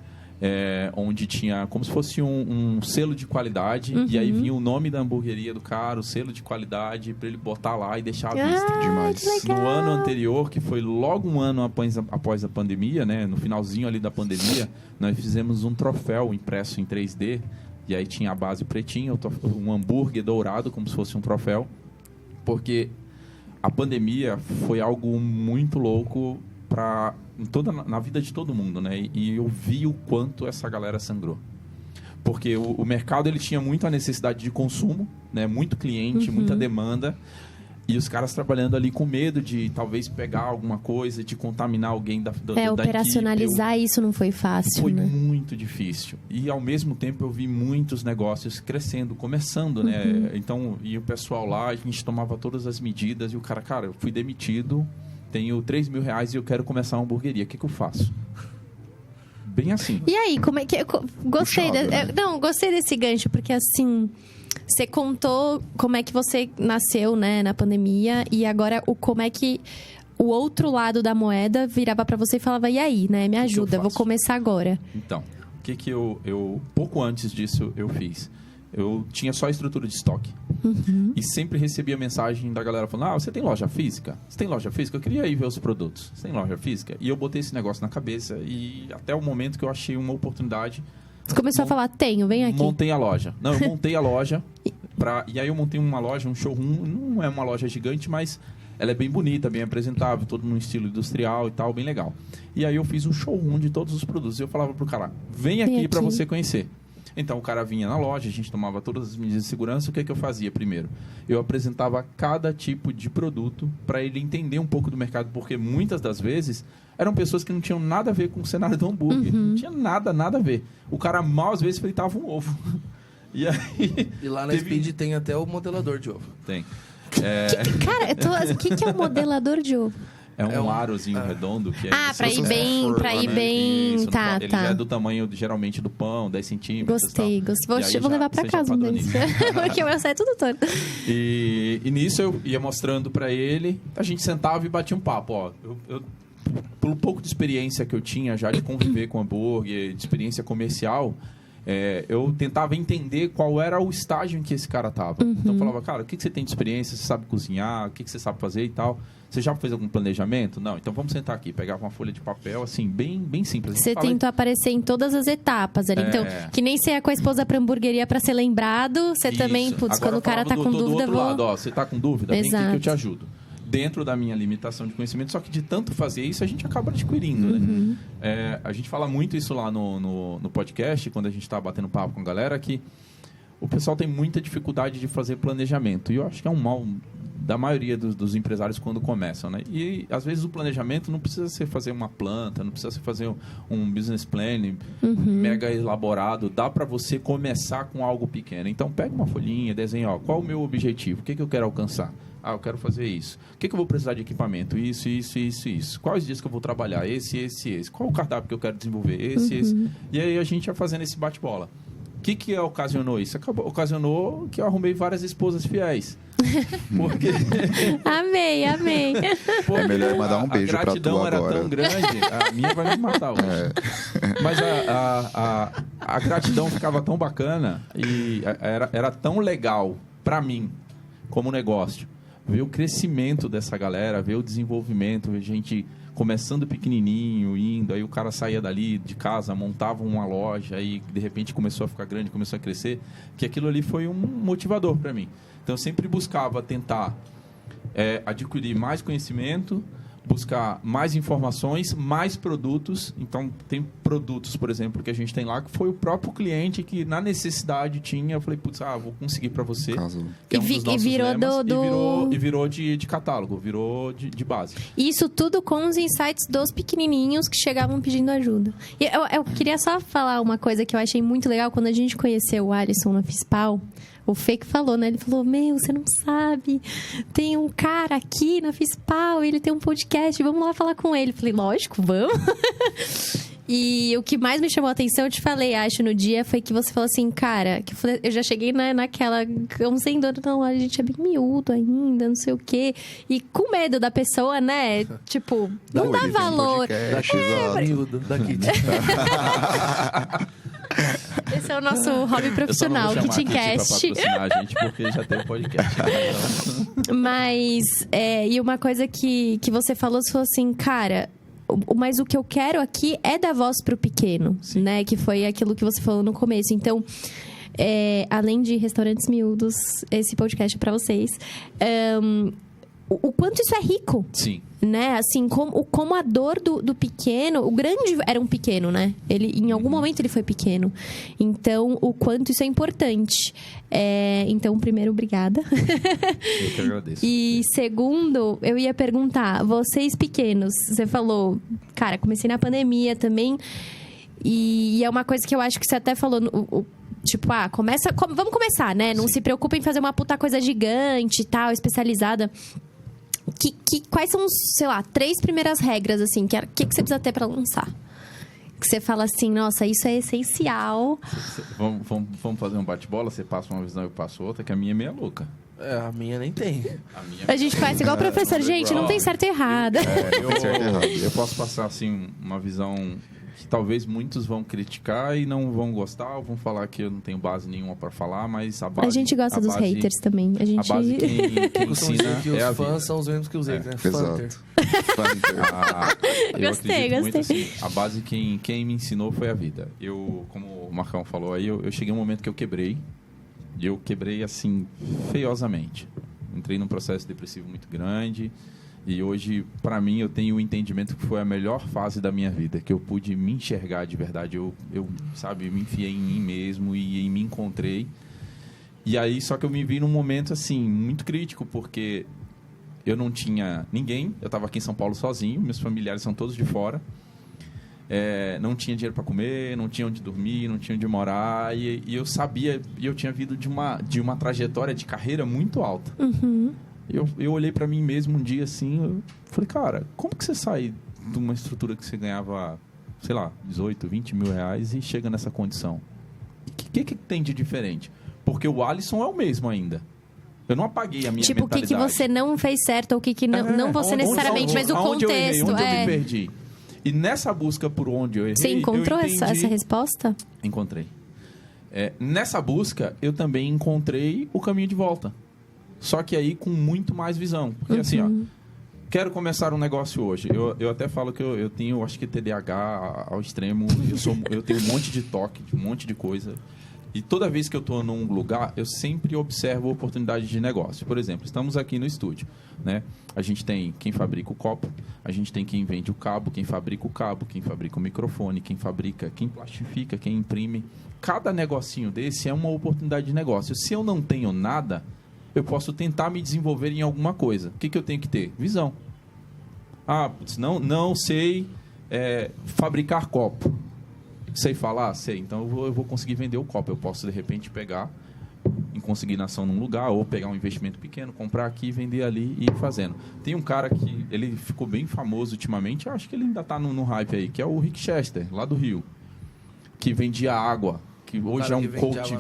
onde tinha como se fosse um selo de qualidade, e aí vinha o nome da hamburgueria do cara, o selo de qualidade, para ele botar lá e deixar à vista. Demais. No ano anterior, que foi logo um ano após a pandemia, né, no finalzinho ali da pandemia, nós fizemos um troféu impresso em 3D, e aí tinha a base pretinha, um hambúrguer dourado, como se fosse um troféu, porque a pandemia foi algo muito louco na vida de todo mundo, né? E eu vi o quanto essa galera sangrou. Porque o mercado ele tinha muita necessidade de consumo, né? Muito cliente, muita demanda. E os caras trabalhando ali com medo de talvez pegar alguma coisa, de contaminar alguém da operacionalizar equipe. Isso não foi fácil, foi né? muito difícil. E ao mesmo tempo eu vi muitos negócios crescendo, começando, né? Então, e o pessoal lá, a gente tomava todas as medidas e o cara, eu fui demitido, tenho R$3.000 e eu quero começar uma hamburgueria. O que eu faço? Bem assim. E aí, como é que... Gostei, gostei desse gancho, porque assim... Você contou como é que você nasceu, né, na pandemia, e agora como é que o outro lado da moeda virava pra você e falava, e aí, né, me ajuda, vou começar agora. Então, o que eu pouco antes disso eu fiz? Eu tinha só estrutura de estoque. E sempre recebia mensagem da galera falando, você tem loja física? Você tem loja física? Eu queria ir ver os produtos. Você tem loja física? E eu botei esse negócio na cabeça e até o momento que eu achei uma oportunidade... Você começou a falar, vem aqui. Montei a loja. Não, eu montei a loja. E aí eu montei uma loja, um showroom. Não é uma loja gigante, mas ela é bem bonita, bem apresentável, todo num estilo industrial e tal, bem legal. E aí eu fiz um showroom de todos os produtos. E eu falava pro cara, vem aqui para você conhecer. Então o cara vinha na loja, a gente tomava todas as medidas de segurança. O que eu fazia primeiro? Eu apresentava cada tipo de produto para ele entender um pouco do mercado, porque muitas das vezes eram pessoas que não tinham nada a ver com o cenário do hambúrguer. Não tinha nada a ver. O cara mal às vezes fritava um ovo. E aí... E lá na Speed tem até o modelador de ovo. Tem. Cara, o que é o modelador de ovo? É um arozinho redondo. Que pra ir bem... Isso, tá. Ele é do tamanho, geralmente, do pão, 10 centímetros. Gostei. Vou levar pra casa um deles. Porque o meu sai tudo todo. E nisso eu ia mostrando pra ele, a gente sentava e batia um papo. Pelo pouco de experiência que eu tinha já de conviver com hambúrguer, de experiência comercial, eu tentava entender qual era o estágio em que esse cara estava. Então eu falava, cara, o que você tem de experiência? Você sabe cozinhar? O que você sabe fazer e tal? Você já fez algum planejamento? Não, então vamos sentar aqui. Pegava uma folha de papel, assim, bem simples. Você tentou aparecer em todas as etapas ali. Então, que nem você ia com a esposa pra hamburgueria pra ser lembrado, você também, quando o cara tá com dúvida, do outro lado, você tá com dúvida? Vem aqui que eu te ajudo. Dentro da minha limitação de conhecimento, só que de tanto fazer isso, a gente acaba adquirindo, né? A gente fala muito isso lá no podcast, quando a gente tá batendo papo com a galera, que o pessoal tem muita dificuldade de fazer planejamento. E eu acho que é um mal da maioria dos empresários quando começam, né? E, às vezes, o planejamento não precisa ser fazer uma planta, não precisa ser fazer um business plan mega elaborado. Dá para você começar com algo pequeno. Então, pega uma folhinha, desenha, qual é o meu objetivo? O que eu quero alcançar? Eu quero fazer isso. O que eu vou precisar de equipamento? Isso. Quais dias que eu vou trabalhar? Esse. Qual o cardápio que eu quero desenvolver? Esse. E aí a gente ia fazendo esse bate-bola. O que ocasionou isso? Ocasionou que eu arrumei várias esposas fiéis. Porque... Amei. É melhor mandar um beijo pra tu agora. A gratidão era tão grande, a minha vai me matar hoje. Mas a gratidão ficava tão bacana e era tão legal pra mim como negócio. Ver o crescimento dessa galera, ver o desenvolvimento, ver gente começando pequenininho, indo, aí o cara saía dali de casa, montava uma loja, aí de repente começou a ficar grande, começou a crescer, que aquilo ali foi um motivador para mim. Então eu sempre buscava tentar adquirir mais conhecimento, buscar mais informações, mais produtos. Então, tem produtos, por exemplo, que a gente tem lá, que foi o próprio cliente que, na necessidade, tinha. Eu falei, putz, vou conseguir para você. Que é um dos nossos lemas, e virou de catálogo, virou de base. Isso tudo com os insights dos pequenininhos que chegavam pedindo ajuda. E eu queria só falar uma coisa que eu achei muito legal. Quando a gente conheceu o Alisson na Fispal, o Fê que falou, né? Ele falou, você não sabe, tem um cara aqui na Fispal, ele tem um podcast, vamos lá falar com ele. Eu falei, lógico, vamos. E o que mais me chamou a atenção, eu te falei, acho, no dia, foi que você falou assim, cara, que eu já cheguei naquela, como sem dor, não, a gente é bem miúdo ainda, não sei o quê. E com medo da pessoa, né? Tipo, não dá valor. Miúdo, daqui. Esse é o nosso hobby profissional, KitchenCast. Pra patrocinar a gente, porque já tem um podcast. Mas, e uma coisa que você falou assim, cara... Mas o que eu quero aqui é dar voz pro pequeno, sim, né? Que foi aquilo que você falou no começo. Então, além de restaurantes miúdos, esse podcast é pra vocês. O quanto isso é rico. Sim. Né? Assim, como a dor do pequeno... O grande era um pequeno, né? Ele, em algum momento ele foi pequeno. Então, o quanto isso é importante. Então, primeiro, obrigada. Eu que agradeço. E segundo, eu ia perguntar... Vocês pequenos, você falou... Cara, comecei na pandemia também. E é uma coisa que eu acho que você até falou... Tipo, vamos começar, né? Não se preocupem em fazer uma puta coisa gigante e tal, especializada... Quais são, sei lá, 3 primeiras regras, assim, que você precisa ter pra lançar? Que você fala assim, nossa, isso é essencial. Vamos fazer um bate-bola? Você passa uma visão, eu passo outra, que a minha é meio louca. A minha nem tem. A gente faz igual o professor. Gente, não tem certo e errado. Eu posso passar, assim, uma visão... que talvez muitos vão criticar e não vão gostar, ou vão falar que eu não tenho base nenhuma para falar, mas a base... A gente gosta dos haters também. A base quem ensina que os fãs são os mesmos que os haters, né? Exato. Eu gostei. Muito, assim, a base, quem me ensinou foi a vida. Como o Marcão falou aí, eu cheguei a um momento que eu quebrei. E eu quebrei, assim, feiosamente. Entrei num processo depressivo muito grande... E hoje, para mim, eu tenho o entendimento que foi a melhor fase da minha vida, que eu pude me enxergar de verdade. Eu me enfiei em mim mesmo e me encontrei. E aí, só que eu me vi num momento, assim, muito crítico, porque eu não tinha ninguém. Eu estava aqui em São Paulo sozinho, meus familiares são todos de fora. Não tinha dinheiro para comer, não tinha onde dormir, não tinha onde morar. E eu sabia, e eu tinha vindo de uma trajetória de carreira muito alta. Uhum. Eu olhei pra mim mesmo um dia assim, eu falei, cara, como que você sai de uma estrutura que você ganhava, sei lá, 18, 20 mil reais e chega nessa condição? O que tem de diferente? Porque o Alisson é o mesmo ainda. Eu não apaguei a minha mentalidade. Tipo, o que você não fez certo ou o que não você necessariamente, mas o contexto. Onde eu me perdi. E nessa busca por onde eu errei... Você encontrou essa resposta? Encontrei. Nessa busca, eu também encontrei o caminho de volta. Só que aí com muito mais visão. Porque assim, ó, quero começar um negócio hoje. Eu até falo que eu tenho, acho que TDAH ao extremo. Eu tenho um monte de toque, um monte de coisa. E toda vez que eu estou num lugar, eu sempre observo oportunidade de negócio. Por exemplo, estamos aqui no estúdio, né? A gente tem quem fabrica o copo, a gente tem quem vende o cabo, quem fabrica o cabo, quem fabrica o microfone, quem plastifica, quem imprime. Cada negocinho desse é uma oportunidade de negócio. Se eu não tenho nada... eu posso tentar me desenvolver em alguma coisa. O que eu tenho que ter? Visão. Não sei fabricar copo. Sei falar? Sei. Então eu vou conseguir vender o copo. Eu posso, de repente, pegar em consignação num lugar, ou pegar um investimento pequeno, comprar aqui, vender ali e ir fazendo. Tem um cara que ele ficou bem famoso ultimamente, eu acho que ele ainda está no hype aí, que é o Rick Chester, lá do Rio, que vendia água, que hoje é um coach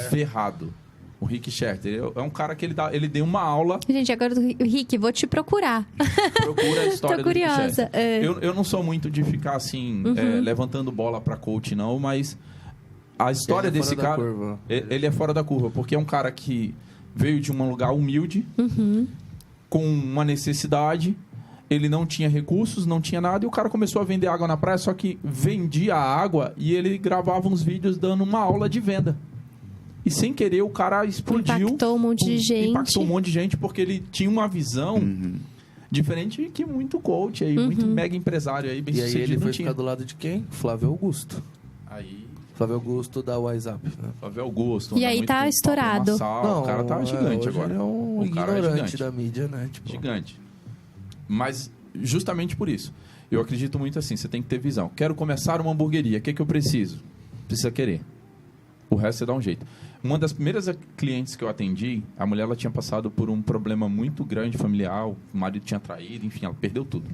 ferrado. O Rick Chester, é um cara que ele deu uma aula... Gente, agora, Rick, vou te procurar. Procura a história Tô do Rick curiosa. Chester. Eu não sou muito de ficar assim, levantando bola para coach, não, mas a história desse cara... Ele é fora da curva, porque é um cara que veio de um lugar humilde, com uma necessidade, ele não tinha recursos, não tinha nada, e o cara começou a vender água na praia, só que vendia a água e ele gravava uns vídeos dando uma aula de venda. E sem querer o cara explodiu. Impactou um monte de gente. Impactou um monte de gente porque ele tinha uma visão diferente que muito coach aí, muito mega empresário aí, bem sucedido. E aí ele foi ficar do lado de quem? Flávio Augusto. Flávio Augusto da WhatsApp. Né? Flávio Augusto. E aí tá estourado. Não, o cara tá gigante agora. Ele é um ignorante da mídia, né? Tipo... Gigante. Mas justamente por isso. Eu acredito muito assim, você tem que ter visão. Quero começar uma hamburgueria, o que eu preciso? Precisa querer. O resto você dá um jeito. Uma das primeiras clientes que eu atendi, a mulher ela tinha passado por um problema muito grande familiar, o marido tinha traído, enfim, ela perdeu tudo.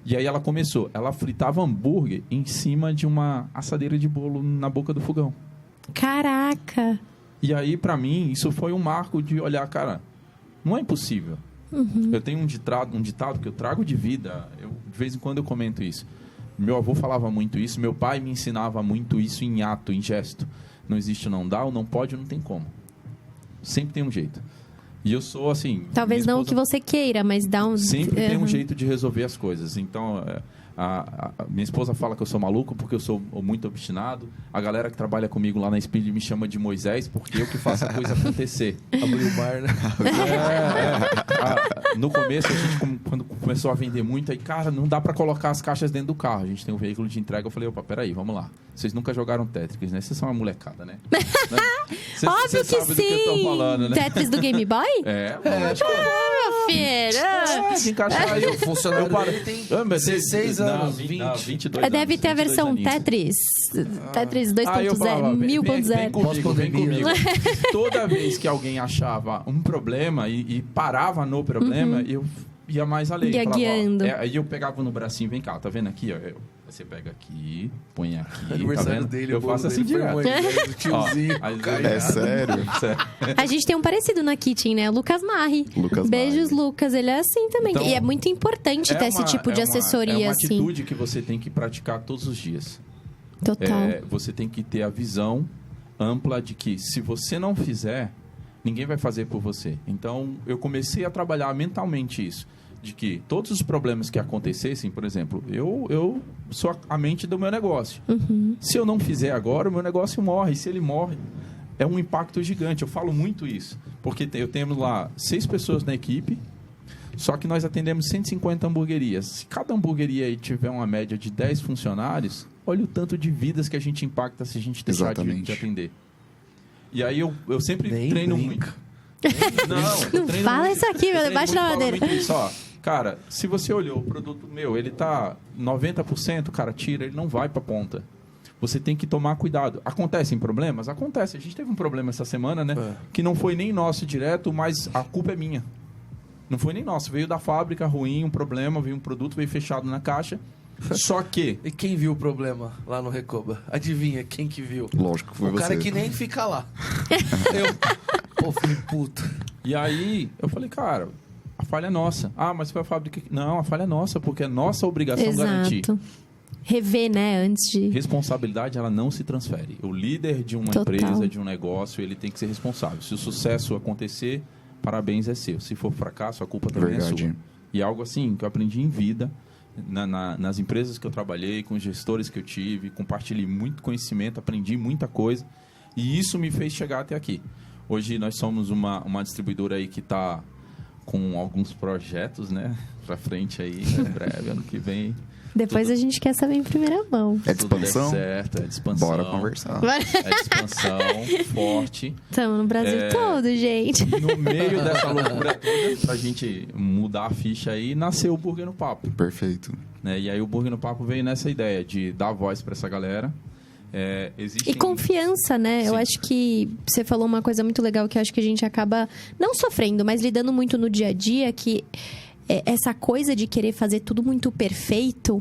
E aí ela fritava hambúrguer em cima de uma assadeira de bolo na boca do fogão. Caraca! E aí, pra mim, isso foi um marco de olhar, cara, não é impossível. Eu tenho um ditado que eu trago de vida, de vez em quando eu comento isso. Meu avô falava muito isso, meu pai me ensinava muito isso em ato, em gesto. Não existe não dá, ou não pode, ou não tem como. Sempre tem um jeito. E eu sou assim... Talvez não o que você queira, mas dá um... Sempre tem um jeito de resolver as coisas. Então, a minha esposa fala que eu sou maluco porque eu sou muito obstinado. A galera que trabalha comigo lá na Speed me chama de Moisés porque eu que faço a coisa acontecer. Abrir o bar, né? No começo, a gente, quando começou a vender muito, aí, cara, não dá pra colocar as caixas dentro do carro. A gente tem um veículo de entrega. Eu falei, opa, peraí, vamos lá. Vocês nunca jogaram Tetris, né? Vocês são uma molecada, né? Óbvio que sim! Do que eu tô falando, né? Tetris do Game Boy? Meu filho! De encaixar aí. O funcionário dele tem 16 anos, 22 Deve ter a versão Tetris. Tetris 2.0, 1000.0. Vem comigo. Toda vez que alguém achava um problema e parava no problema, eu ia mais além. Ia guiando. Aí eu pegava no bracinho, vem cá, tá vendo aqui? Ó, você pega aqui, põe aqui, aniversário tá vendo? dele, Eu faço assim direto. Tiozinho. É sério? A gente tem um parecido na Kitchen, né? Lucas Marri. Beijos, Lucas. Ele é assim também. Então, e é muito importante ter esse tipo de assessoria, é uma assim. atitude que você tem que praticar todos os dias. Total. Você tem que ter a visão ampla de que se você não fizer, ninguém vai fazer por você. Então, eu comecei a trabalhar mentalmente isso. De que todos os problemas que acontecessem, por exemplo, eu sou a mente do meu negócio. Se eu não fizer agora, o meu negócio morre. E se ele morre, é um impacto gigante. Eu falo muito isso. Porque eu tenho lá 6 pessoas na equipe, só que nós atendemos 150 hamburguerias. Se cada hamburgueria aí tiver uma média de 10 funcionários, olha o tanto de vidas que a gente impacta se a gente deixar de atender. E aí eu sempre treino muito. Não fala muito, isso aqui, meu. Debaixo da madeira. Cara, se você olhou o produto meu, ele tá 90%, cara, tira, ele não vai pra ponta. Você tem que tomar cuidado. Acontecem problemas? Acontece. A gente teve um problema essa semana, né? Que não foi nem nosso direto, mas a culpa é minha. Não foi nem nosso. Veio da fábrica, ruim, um problema, veio um produto, veio fechado na caixa. Só que... E quem viu o problema lá no Recoba? Adivinha quem que viu? Lógico que foi o você. O cara que nem fica lá. Pô, filho de puta. E aí, eu falei, cara, a falha é nossa. Ah, mas foi a fábrica... Não, a falha é nossa, porque é nossa obrigação garantir. Rever, né, antes de... Responsabilidade, ela não se transfere. O líder de uma empresa, de um negócio, ele tem que ser responsável. Se o sucesso acontecer, parabéns, é seu. Se for fracasso, a culpa também é sua. E algo assim que eu aprendi em vida... nas empresas que eu trabalhei, com os gestores que eu tive, compartilhei muito conhecimento, aprendi muita coisa e isso me fez chegar até aqui. Hoje nós somos uma distribuidora aí que está com alguns projetos, né, para frente aí, em breve, ano que vem. Depois a gente quer saber em primeira mão. É de expansão? Certo, é de expansão. Bora conversar. É de expansão, forte. Estamos no Brasil todo, gente. No meio dessa loucura toda, pra gente mudar a ficha aí, nasceu o Burger no Papo. Perfeito. Né? E aí o Burger no Papo veio nessa ideia de dar voz para essa galera. E confiança, né? Sim. Eu acho que você falou uma coisa muito legal que eu acho que a gente acaba não sofrendo, mas lidando muito no dia a dia, que essa coisa de querer fazer tudo muito perfeito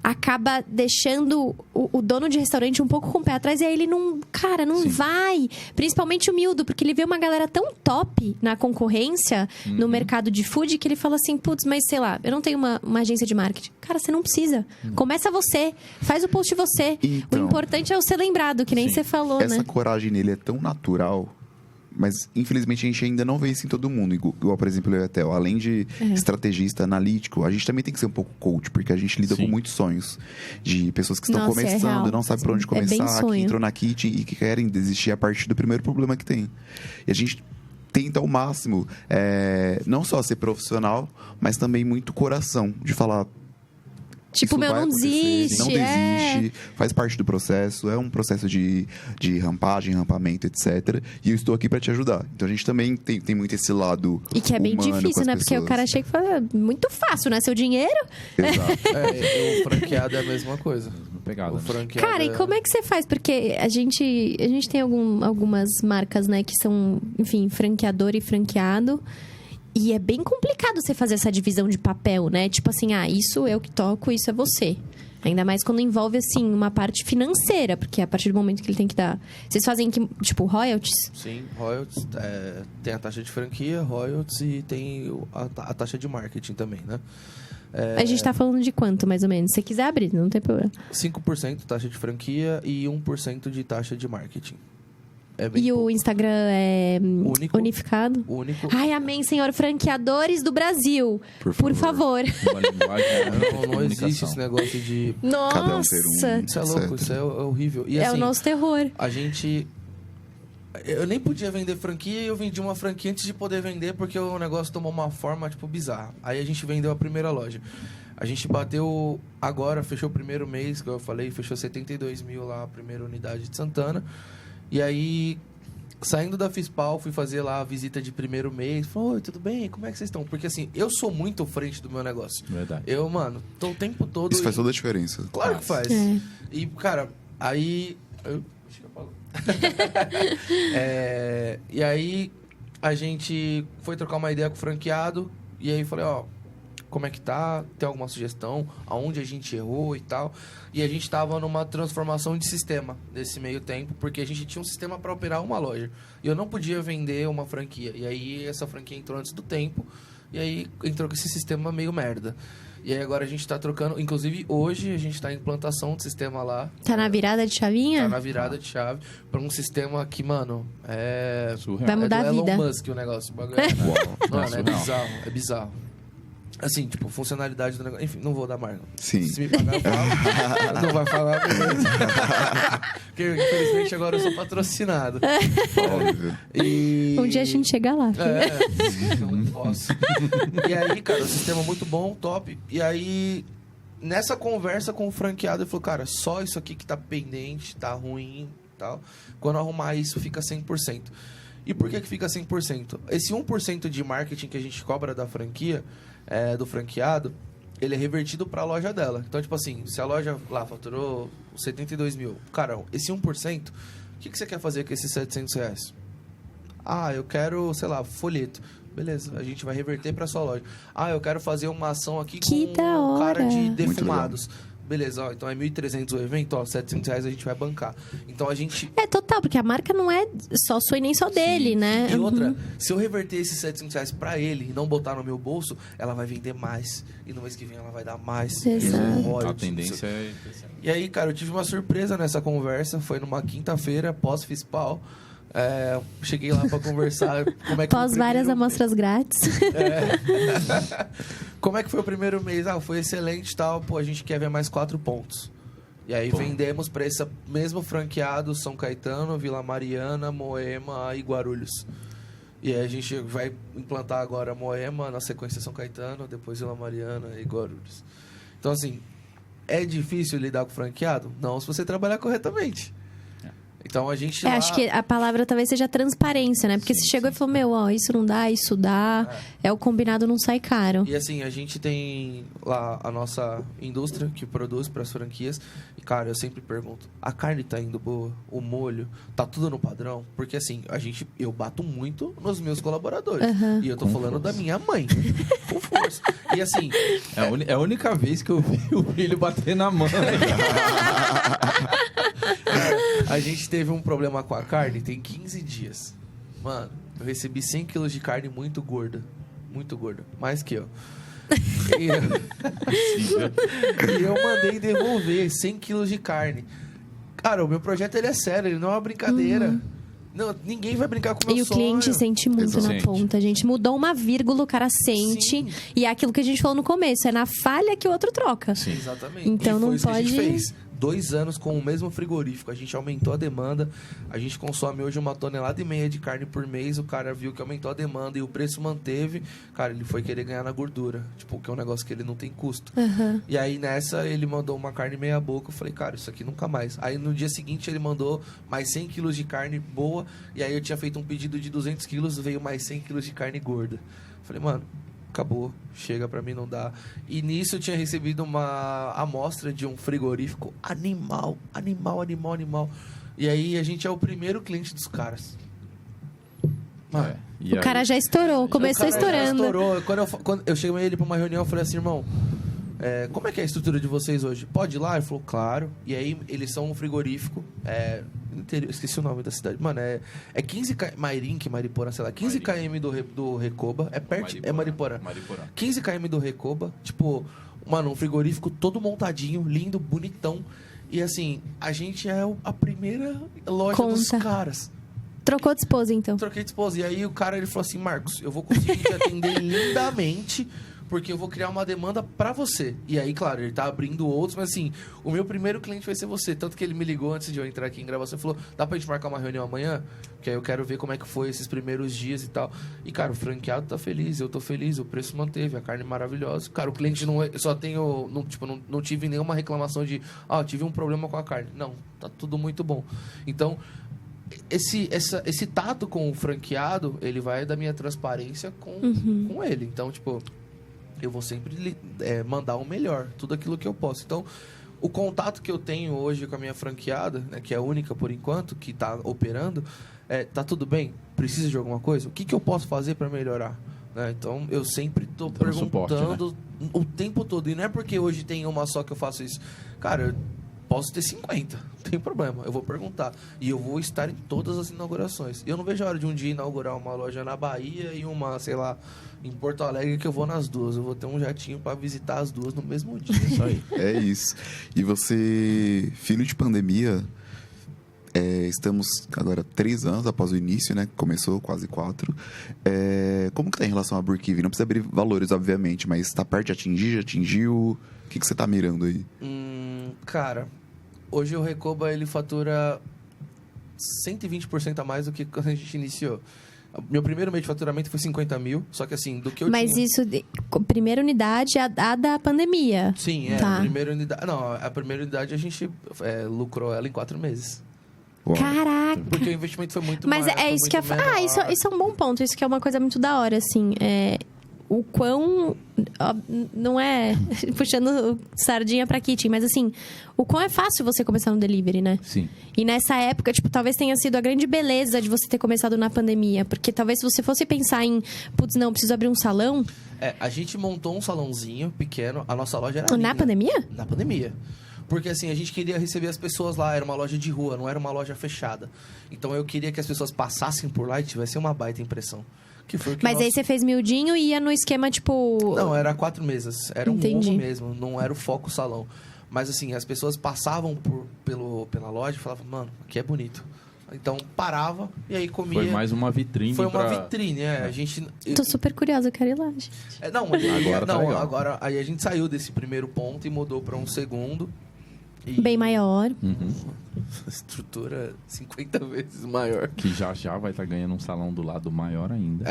acaba deixando o dono de restaurante um pouco com o pé atrás e aí ele não vai. Principalmente o Mildo, porque ele vê uma galera tão top na concorrência, no mercado de food, que ele fala assim, putz, mas sei lá, eu não tenho uma agência de marketing. Cara, você não precisa. Começa você. Faz o post você. Então, o importante é o ser lembrado, que nem você falou, essa coragem nele é tão natural... Mas, infelizmente, a gente ainda não vê isso em todo mundo. Igual, por exemplo, eu e a Theo. Além de estrategista, analítico, a gente também tem que ser um pouco coach. Porque a gente lida com muitos sonhos. De pessoas que estão começando, não sabem por onde começar. Que entrou na Kitchen e que querem desistir a partir do primeiro problema que tem. E a gente tenta ao máximo, não só ser profissional, mas também muito coração. De falar... Tipo, não desiste. Não desiste, faz parte do processo, é um processo de rampagem, rampamento, etc. E eu estou aqui para te ajudar. Então a gente também tem muito esse lado. E que é bem difícil, né? Porque o cara chega e fala, muito fácil, né? Seu dinheiro. Exato. O franqueado é a mesma coisa. pegada. Cara, e como é que você faz? Porque a gente tem algumas marcas, né, que são, enfim, franqueador e franqueado. E é bem complicado você fazer essa divisão de papel, né? Tipo assim, isso eu que toco, isso é você. Ainda mais quando envolve, assim, uma parte financeira. Porque a partir do momento que ele tem que dar... Vocês fazem, tipo, royalties? Sim, royalties. Tem a taxa de franquia, royalties e tem a taxa de marketing também, né? A gente tá falando de quanto, mais ou menos? Se você quiser abrir, não tem problema. 5% taxa de franquia e 1% de taxa de marketing. E o Instagram é único, unificado? Único. Ai, amém, senhor. Franqueadores do Brasil. Por favor. Não existe esse negócio de... Nossa! Cada um ser um, isso é louco, isso é horrível. E, é assim, o nosso terror. A gente... Eu nem podia vender franquia e eu vendi uma franquia antes de poder vender porque o negócio tomou uma forma, tipo, bizarra. Aí a gente vendeu a primeira loja. A gente bateu agora, fechou o primeiro mês, que eu falei, fechou 72 mil lá, a primeira unidade de Santana. E aí, saindo da Fispal, fui fazer lá a visita de primeiro mês. Falei, oi, tudo bem? Como é que vocês estão? Porque assim, eu sou muito frente do meu negócio. Verdade. Eu, mano, tô o tempo todo... Isso faz toda a diferença. Claro que faz. É. E, cara, aí... Acho que eu falo. E aí, a gente foi trocar uma ideia com o franqueado. E aí, falei, como é que tá? Tem alguma sugestão? Aonde a gente errou e tal? E a gente tava numa transformação de sistema nesse meio tempo, porque a gente tinha um sistema para operar uma loja. E eu não podia vender uma franquia. E aí, essa franquia entrou antes do tempo. E aí, entrou com esse sistema meio merda. E aí, agora a gente tá trocando... Inclusive, hoje, a gente tá em implantação de sistema lá. Tá na virada de chavinha? Tá na virada de chave. Pra um sistema que, mano, surreal. Vai mudar do a vida. Elon Musk o negócio. Mano, é bizarro, é bizarro. Assim, tipo, funcionalidade do negócio... Enfim, não vou dar marca. Sim. Se me pagar, eu falo. Não vai falar, beleza. Porque, infelizmente, agora eu sou patrocinado. Óbvio. Um dia a gente chega lá. Eu não posso. E aí, cara, o sistema muito bom, top. E aí, nessa conversa com o franqueado, ele falou, cara, só isso aqui que tá pendente, tá ruim e tal. Quando arrumar isso, fica 100%. E por que fica 100%? Esse 1% de marketing que a gente cobra da franquia... do franqueado, ele é revertido para a loja dela. Então, tipo assim, se a loja lá faturou 72 mil, cara, esse 1%, o que você quer fazer com esses 700 reais? Eu quero, sei lá, folheto. Beleza, a gente vai reverter para sua loja. Eu quero fazer uma ação aqui Que com da um cara hora. de defumados. Beleza, então é 1.300 o evento, 700 reais a gente vai bancar. Então a gente... Total, porque a marca não é só sua e nem só dele, né? E outra, se eu reverter esses 700 reais pra ele e não botar no meu bolso, ela vai vender mais. E no mês que vem ela vai dar mais. Exato. A tendência é... E aí, cara, eu tive uma surpresa nessa conversa. Foi numa quinta-feira, pós-Fispal. Cheguei lá pra conversar. Como é que Pós várias amostras grátis. Como é que foi o primeiro mês? Foi excelente e tal. Pô, a gente quer ver mais 4 pontos. E aí vendemos para esse mesmo franqueado São Caetano, Vila Mariana, Moema e Guarulhos. E aí a gente vai implantar agora Moema, na sequência São Caetano, depois Vila Mariana e Guarulhos. Então, assim, é difícil lidar com franqueado? Não, se você trabalhar corretamente. Então a gente acho que a palavra talvez seja transparência, né? Porque se chegou e falou, isso não dá, isso dá, o combinado não sai caro. E assim, a gente tem lá a nossa indústria que produz para as franquias. E, cara, eu sempre pergunto, a carne tá indo boa? O molho? Tá tudo no padrão? Porque assim, eu bato muito nos meus colaboradores. E eu tô falando da minha mãe. Com força. E assim... É a única vez que eu vi o filho bater na mãe. A gente teve um problema com a carne tem 15 dias. Mano, eu recebi 100 quilos de carne muito gorda. Muito gorda. Mais que eu. E eu mandei devolver 100 quilos de carne. Cara, o meu projeto ele é sério, ele não é uma brincadeira. Não, ninguém vai brincar com o meu sonho. E o cliente sente muito na ponta, gente. Mudou uma vírgula, o cara sente. Sim. E é aquilo que a gente falou no começo, é na falha que o outro troca. Sim, exatamente. Então não foi isso pode... que a gente fez. 2 anos com o mesmo frigorífico. A gente aumentou a demanda. A gente consome hoje 1,5 tonelada de carne por mês. O cara viu que aumentou a demanda e o preço manteve. Cara, ele foi querer ganhar na gordura. Tipo, que é um negócio que ele não tem custo. E aí, nessa, ele mandou uma carne meia boca. Eu falei, cara, isso aqui nunca mais. Aí, no dia seguinte, ele mandou mais 100 quilos de carne boa. E aí, eu tinha feito um pedido de 200 quilos. Veio mais 100 quilos de carne gorda. Eu falei, mano... acabou, chega pra mim, não dá. E nisso eu tinha recebido uma amostra de um frigorífico animal. E aí a gente é o primeiro cliente dos caras. Mano, o cara já estourou, começou estourando. Já estourou. Quando eu cheguei ele pra uma reunião, eu falei assim, irmão, como é que é a estrutura de vocês hoje? Pode ir lá? Ele falou, claro. E aí eles são um frigorífico, esqueci o nome da cidade. Mano, é 15 km, Mariporã, sei lá, 15 km do Recoba, é perto, é Mariporã. 15 km do Recoba, tipo, mano, um frigorífico todo montadinho, lindo, bonitão. E assim, a gente é a primeira loja dos caras. Trocou de esposa, então. Troquei de esposa. E aí o cara, ele falou assim, Marcos, eu vou conseguir te atender lindamente, porque eu vou criar uma demanda pra você. E aí, claro, ele tá abrindo outros, mas assim, o meu primeiro cliente vai ser você. Tanto que ele me ligou antes de eu entrar aqui em gravação e falou, dá pra gente marcar uma reunião amanhã? Que aí eu quero ver como é que foi esses primeiros dias e tal. E, cara, o franqueado tá feliz, eu tô feliz, o preço manteve, a carne é maravilhosa. Cara, o cliente não tive nenhuma reclamação de, tive um problema com a carne. Não, tá tudo muito bom. Então, esse tato com o franqueado, ele vai da minha transparência com ele. Então, tipo, eu vou sempre mandar o melhor, tudo aquilo que eu posso. Então, o contato que eu tenho hoje com a minha franqueada, né, que é a única por enquanto, que está operando, tá tudo bem? Precisa de alguma coisa? O que eu posso fazer para melhorar? Né? Então, eu sempre estou perguntando suporte, né? O tempo todo. E não é porque hoje tem uma só que eu faço isso. Cara, eu posso ter 50, não tem problema. Eu vou perguntar. E eu vou estar em todas as inaugurações. E eu não vejo a hora de um dia inaugurar uma loja na Bahia e uma, sei lá, em Porto Alegre, que eu vou nas duas. Eu vou ter um jatinho para visitar as duas no mesmo dia. Isso aí. É isso. E você, filho de pandemia, estamos agora 3 anos após o início, né? Começou quase 4. Como que tá em relação a Burkive? Não precisa abrir valores, obviamente, mas tá perto de atingir? Já atingiu? O que você tá mirando aí? Cara, hoje o Recoba, ele fatura 120% a mais do que quando a gente iniciou. Meu primeiro mês de faturamento foi 50 mil, só que assim, do que eu tinha... Mas isso, primeira unidade, a da pandemia. Sim, tá. A primeira unidade... Não, a primeira unidade a gente lucrou ela em 4 meses. Uau. Caraca! Porque o investimento foi muito Mas maior, isso que eu falo. Isso é um bom ponto. Isso que é uma coisa muito da hora, assim. O quão... Não é puxando sardinha pra kitchen, mas assim, o quão é fácil você começar no delivery, né? Sim. E nessa época, tipo, talvez tenha sido a grande beleza de você ter começado na pandemia. Porque talvez se você fosse pensar em, putz, não, preciso abrir um salão... A gente montou um salãozinho pequeno, a nossa loja era Na linda. pandemia? Na pandemia. Porque assim, a gente queria receber as pessoas lá, era uma loja de rua, não era uma loja fechada. Então eu queria que as pessoas passassem por lá e tivessem uma baita impressão. Que foi o que Mas aí você fez miudinho e ia no esquema, tipo... Não, era 4 mesas. Era Entendi. um ovo mesmo, não era o foco salão. Mas assim, as pessoas passavam pela loja e falavam, mano, aqui é bonito. Então parava e aí comia. Foi mais uma vitrine. Foi uma vitrine, A gente... Tô super curiosa, eu quero ir lá, gente. Agora aí a gente saiu desse primeiro ponto e mudou para um segundo. Bem maior. Estrutura 50 vezes maior. Que já vai estar ganhando um salão do lado maior ainda.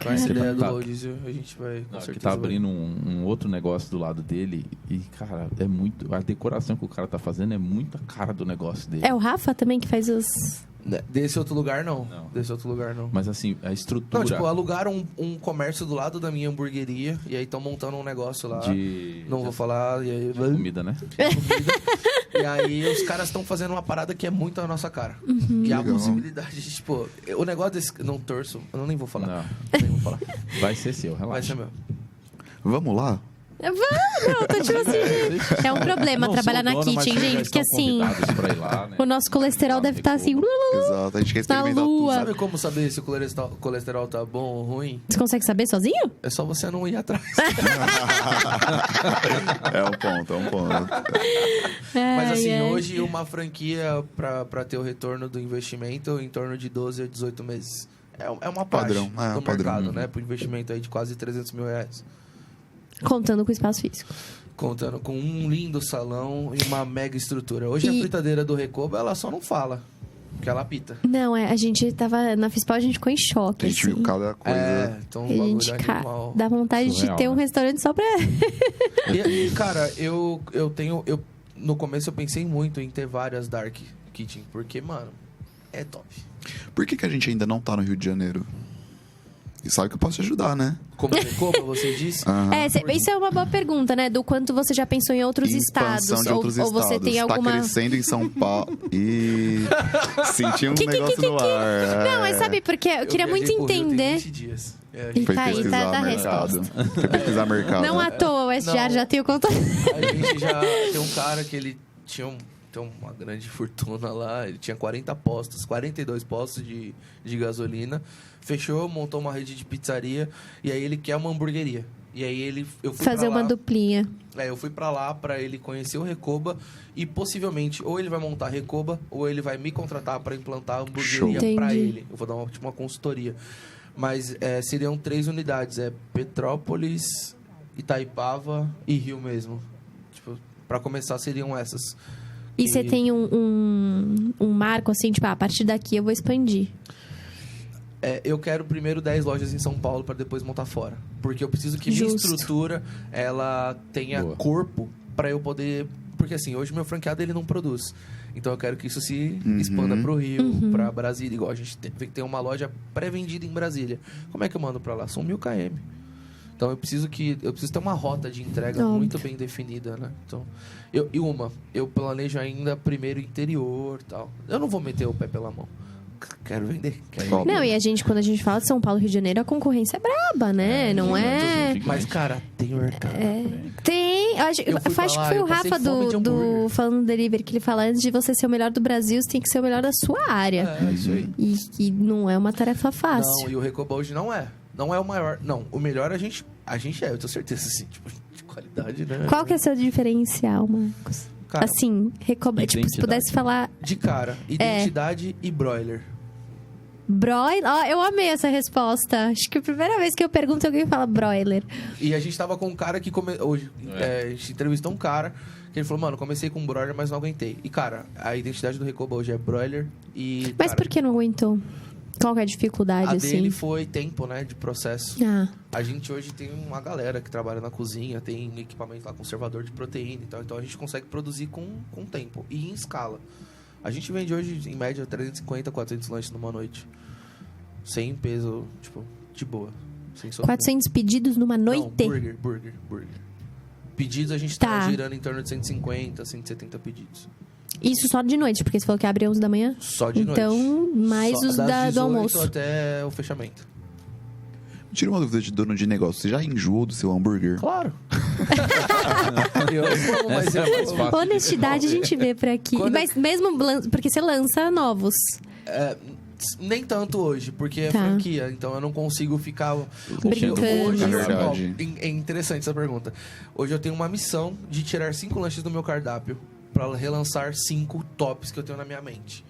Com essa ideia do Laudísio, a gente vai... Com certeza que tá abrindo um outro negócio do lado dele. E, cara, é muito... A decoração que o cara tá fazendo é muito a cara do negócio dele. É o Rafa também que faz os... Desse outro lugar, não. Desse outro lugar, não. Mas, assim, a estrutura... Não, tipo, alugaram um comércio do lado da minha hamburgueria e aí estão montando um negócio lá. Vou falar... E aí... comida, né? Comida. E aí os caras estão fazendo uma parada que é muito a nossa cara. E a possibilidade de, tipo... O negócio desse... Não torço. Eu nem vou falar. Nem vou falar. Vai ser seu, relaxa. Vai ser meu. Vamos lá? Não, tô tipo assim, gente. É um problema trabalhar na kitchen, gente, porque assim, lá, né? o nosso colesterol deve estar assim, Exato, a gente quer experimentar na lua. tudo. Sabe como saber se o colesterol tá bom ou ruim? Você consegue saber sozinho? É só você não ir atrás. É um ponto. Mas assim, hoje uma franquia pra ter o retorno do investimento em torno de 12 a 18 meses. É uma Padrão, do padrão. mercado, né? Pro investimento aí de quase 300 mil reais. Contando com o espaço físico. Contando com um lindo salão e uma mega estrutura. Hoje a fritadeira do Recoba, ela só não fala, porque ela apita. Não, a gente tava na FISPAL, a gente ficou em choque. A gente viu cada coisa. Então A gente dá vontade surreal, de ter um restaurante só pra... E, cara, eu no começo eu pensei muito em ter várias Dark Kitchen, porque, mano, é top. Por que a gente ainda não tá no Rio de Janeiro? sabe que eu posso te ajudar, né? Como Recoba, você disse? Isso é uma boa pergunta, né? Do quanto você já pensou em outros estados. Expansão de outros ou você estados. tem alguma... Tá crescendo em São Paulo. E senti um negócio no ar. Não, mas sabe porque eu queria muito entender. 20 dias. E Foi tá aí, pesquisar tá a mercado. resposta. Foi pesquisar mercado. Não à toa, o SGR já tem o contato. A gente já tem um cara que ele tinha tem uma grande fortuna lá. Ele tinha 42 postos de gasolina. Fechou, montou uma rede de pizzaria. E aí ele quer uma hamburgueria. E aí eu fui fazer uma duplinha. Eu fui pra lá pra ele conhecer o Recoba. E possivelmente, ou ele vai montar Recoba, ou ele vai me contratar pra implantar a hamburgueria pra ele. Eu vou dar uma consultoria. Mas seriam 3 unidades. Petrópolis, Itaipava e Rio mesmo. Tipo, pra começar seriam essas. E você tem um marco assim, tipo, a partir daqui eu vou expandir. Eu quero primeiro 10 lojas em São Paulo para depois montar fora. Porque eu preciso que minha estrutura ela tenha corpo para eu poder... Porque assim, hoje meu franqueado ele não produz. Então eu quero que isso se expanda pro Rio, pra Brasília. Igual a gente tem que ter uma loja pré-vendida em Brasília. Como é que eu mando para lá? São 1000 km. Então eu preciso ter uma rota de entrega muito bem definida, né? Então, eu planejo ainda primeiro interior e tal. Eu não vou meter o pé pela mão. Quero vender. Não, e quando a gente fala de São Paulo e Rio de Janeiro, a concorrência é braba, né? Não é... Mas, cara, tem mercado. Tem. Acho que foi o Rafa do Falando Delivery que ele fala, antes de você ser o melhor do Brasil, você tem que ser o melhor da sua área. Isso aí. E não é uma tarefa fácil. Não, e o Recoba hoje não é. Não é o maior. Não, o melhor a gente é, eu tenho certeza, assim, tipo, de qualidade, né? Qual que é o seu diferencial, Marcos? Cara, assim, tipo, se pudesse falar... De cara, identidade e broiler. Broiler? Eu amei essa resposta. Acho que a primeira vez que eu pergunto, alguém fala broiler. E a gente tava com um cara que... Hoje, a gente entrevistou um cara que ele falou, mano, comecei com broiler, mas não aguentei. E, cara, a identidade do Recoba hoje é broiler e... Mas cara, por que não aguentou? Qual que é a dificuldade, a assim? dele foi tempo, né, de processo. A gente hoje tem uma galera que trabalha na cozinha, tem equipamento lá, conservador de proteína e tal. Então a gente consegue produzir com tempo e em escala. A gente vende hoje, em média, 350, 400 lanches numa noite. Sem peso, tipo, de boa. Sem 400 pedidos numa noite? Não, burger. Pedidos a gente tá girando em torno de 150, 170 pedidos. Isso só de noite, porque você falou que abre 11 da manhã? Só de noite. Então, mais os do almoço. Até o fechamento. Tira uma dúvida de dono de negócio. Você já enjoou do seu hambúrguer? Claro. Essa é mais fácil. Honestidade a gente vê por aqui. Mas mesmo porque você lança novos. Nem tanto hoje, porque é franquia. Então eu não consigo ficar... Brincando. Hoje, É verdade. É interessante essa pergunta. Hoje eu tenho uma missão de tirar 5 lanches do meu cardápio para relançar 5 tops que eu tenho na minha mente.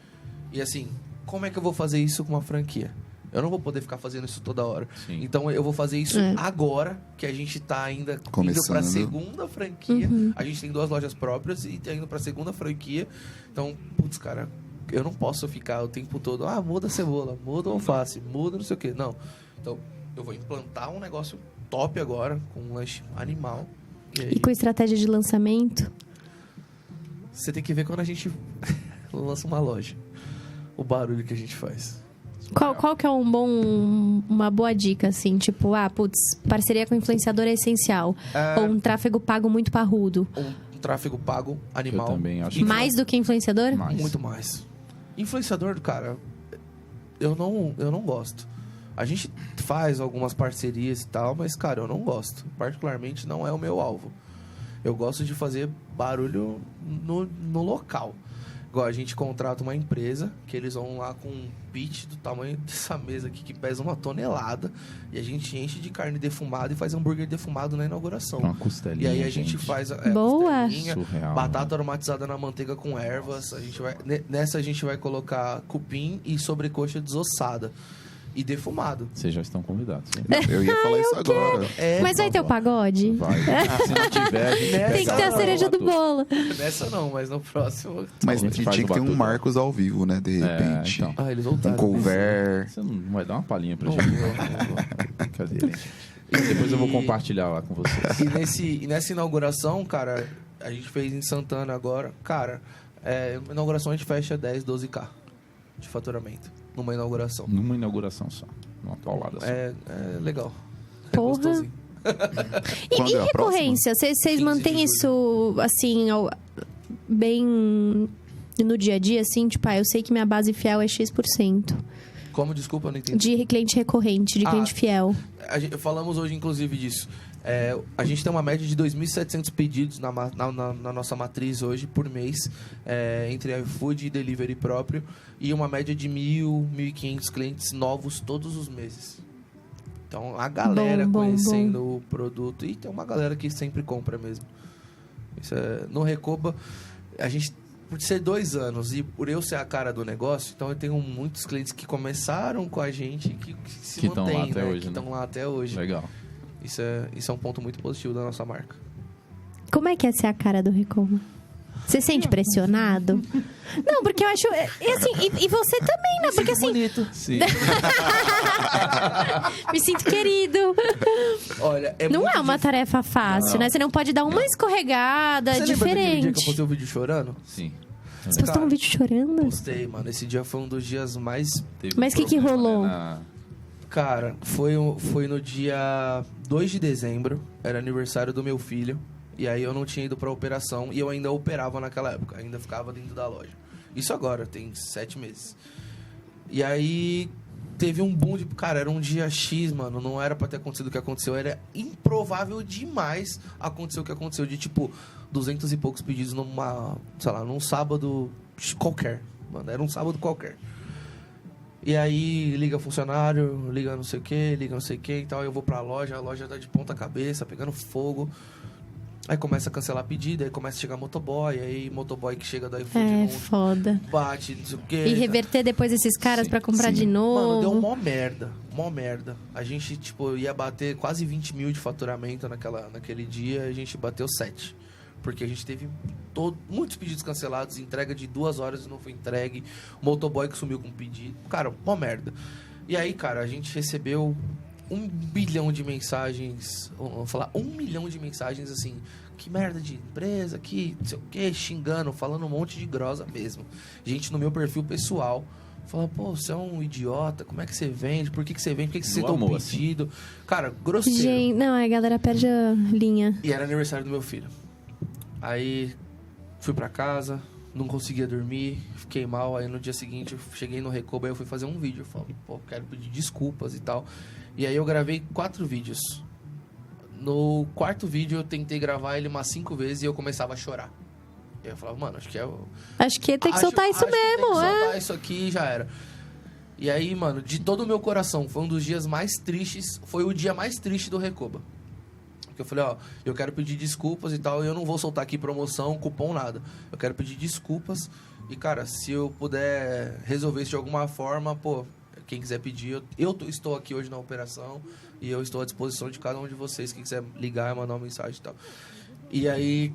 E assim, como é que eu vou fazer isso com uma franquia? Eu não vou poder ficar fazendo isso toda hora. Sim. Então eu vou fazer isso agora, que a gente tá ainda indo pra segunda franquia. A gente tem 2 lojas próprias e tá indo pra segunda franquia. Então, putz, cara, eu não posso ficar o tempo todo, muda a cebola, muda o alface, muda não sei o quê. Não. Então, eu vou implantar um negócio top agora, com um lanche animal. E com estratégia de lançamento? Você tem que ver quando a gente lança uma loja. O barulho que a gente faz. Qual que é uma boa dica, assim? Tipo, parceria com influenciador é essencial. Ou um tráfego pago muito parrudo. Um tráfego pago animal. Eu também acho. Mais do que influenciador? Muito mais. Influenciador, cara, eu não gosto. A gente faz algumas parcerias e tal, mas, cara, eu não gosto. Particularmente, não é o meu alvo. Eu gosto de fazer barulho no local. Igual a gente contrata uma empresa que eles vão lá com um pitch do tamanho dessa mesa aqui, que pesa 1 tonelada, e a gente enche de carne defumada e faz hambúrguer defumado na inauguração. Uma costelinha. E aí a gente faz boa, surreal, batata aromatizada na manteiga com ervas. Nessa a gente vai colocar cupim e sobrecoxa desossada. E defumado. Vocês já estão convidados. Eu ia falar isso agora. Mas vai ter o pagode? Vai. Se não tiver, a gente tem que ter a cereja do bolo. Nessa não, mas no próximo... Mas tinha que ter um Marcos ao vivo, né? De repente. Então. Eles voltaram. Um cover. Você não vai dar uma palhinha pra gente? Cadê? E depois eu vou compartilhar lá com vocês. E nessa inauguração, cara, a gente fez em Santana agora. Cara, inauguração a gente fecha 10, 12K de faturamento. Numa inauguração. Numa inauguração só. Uma paulada só. É legal. Porra. Gostosinho. E recorrência? Vocês mantêm isso, assim, bem no dia a dia, assim? Tipo, eu sei que minha base fiel é X%. Como? Desculpa, eu não entendi. De cliente recorrente, de cliente fiel. Falamos hoje, inclusive, disso. A gente tem uma média de 2.700 pedidos na nossa matriz hoje, por mês, entre iFood e delivery próprio, e uma média de 1.500 clientes novos todos os meses. Então, a galera conhecendo o produto, e tem uma galera que sempre compra mesmo. Isso no Recoba, a gente, por ser 2 anos e por eu ser a cara do negócio, então eu tenho muitos clientes que começaram com a gente que se mantêm, que estão lá até hoje. Legal. Isso é um ponto muito positivo da nossa marca. Como é que é ser a cara do Recoba? Você se sente pressionado? Não, porque eu acho... E você também, né? Porque assim... bonito. Sim. Me sinto querido. Olha, não é uma tarefa fácil, né? Você não pode dar uma escorregada diferente. Você lembra dia que eu postei um vídeo chorando? Sim. Você postou um vídeo chorando? Postei, mano. Esse dia foi um dos dias mais... Mas o que rolou? Cara, foi no dia 2 de dezembro. Era aniversário do meu filho. E aí eu não tinha ido pra operação. E eu ainda operava naquela época. Ainda ficava dentro da loja. Isso agora, tem 7 meses. E aí... Teve um boom de... Cara, era um dia X, mano. Não era pra ter acontecido o que aconteceu. Era improvável demais acontecer o que aconteceu. De, tipo, 200 e poucos pedidos num sábado qualquer. Mano, era um sábado qualquer. E aí, liga funcionário, liga não sei o que e tal. Eu vou pra loja, a loja tá de ponta cabeça, pegando fogo. Aí começa a cancelar pedido, aí começa a chegar motoboy, aí motoboy que chega do iFood foda. Bate, não sei o quê. E reverter depois esses caras pra comprar de novo. Mano, deu mó merda. A gente, tipo, ia bater quase 20 mil de faturamento naquele dia, a gente bateu 7. Porque a gente teve muitos pedidos cancelados, entrega de 2 horas e não foi entregue, motoboy que sumiu com o pedido. Cara, mó merda. E aí, cara, a gente recebeu 1 bilhão de mensagens, vamos falar 1 milhão de mensagens assim, que merda de empresa, que não sei o que, xingando, falando um monte de grosa mesmo. Gente no meu perfil pessoal, fala, pô, você é um idiota, como é que você vende, por que você vende, por que você aceitou o pedido? Assim. Cara, grosseiro. Gente, não, a galera perde a linha. E era aniversário do meu filho. Aí, fui pra casa, não conseguia dormir, fiquei mal, aí no dia seguinte eu cheguei no Recoba, aí eu fui fazer um vídeo, eu falei, pô, quero pedir desculpas e tal. E aí eu gravei 4 vídeos. No 4º vídeo eu tentei gravar ele umas 5 vezes e eu começava a chorar. E eu falava, mano, acho que tem que soltar isso mesmo, tem que soltar isso aqui e já era. E aí, mano, de todo o meu coração, foi um dos dias mais tristes, foi o dia mais triste do Recoba. Porque eu falei, ó, eu quero pedir desculpas e tal, e eu não vou soltar aqui promoção, cupom, nada. Eu quero pedir desculpas e, cara, se eu puder resolver isso de alguma forma, pô... Quem quiser pedir, eu estou aqui hoje na operação e eu estou à disposição de cada um de vocês. Quem quiser ligar e mandar uma mensagem e tal. E aí,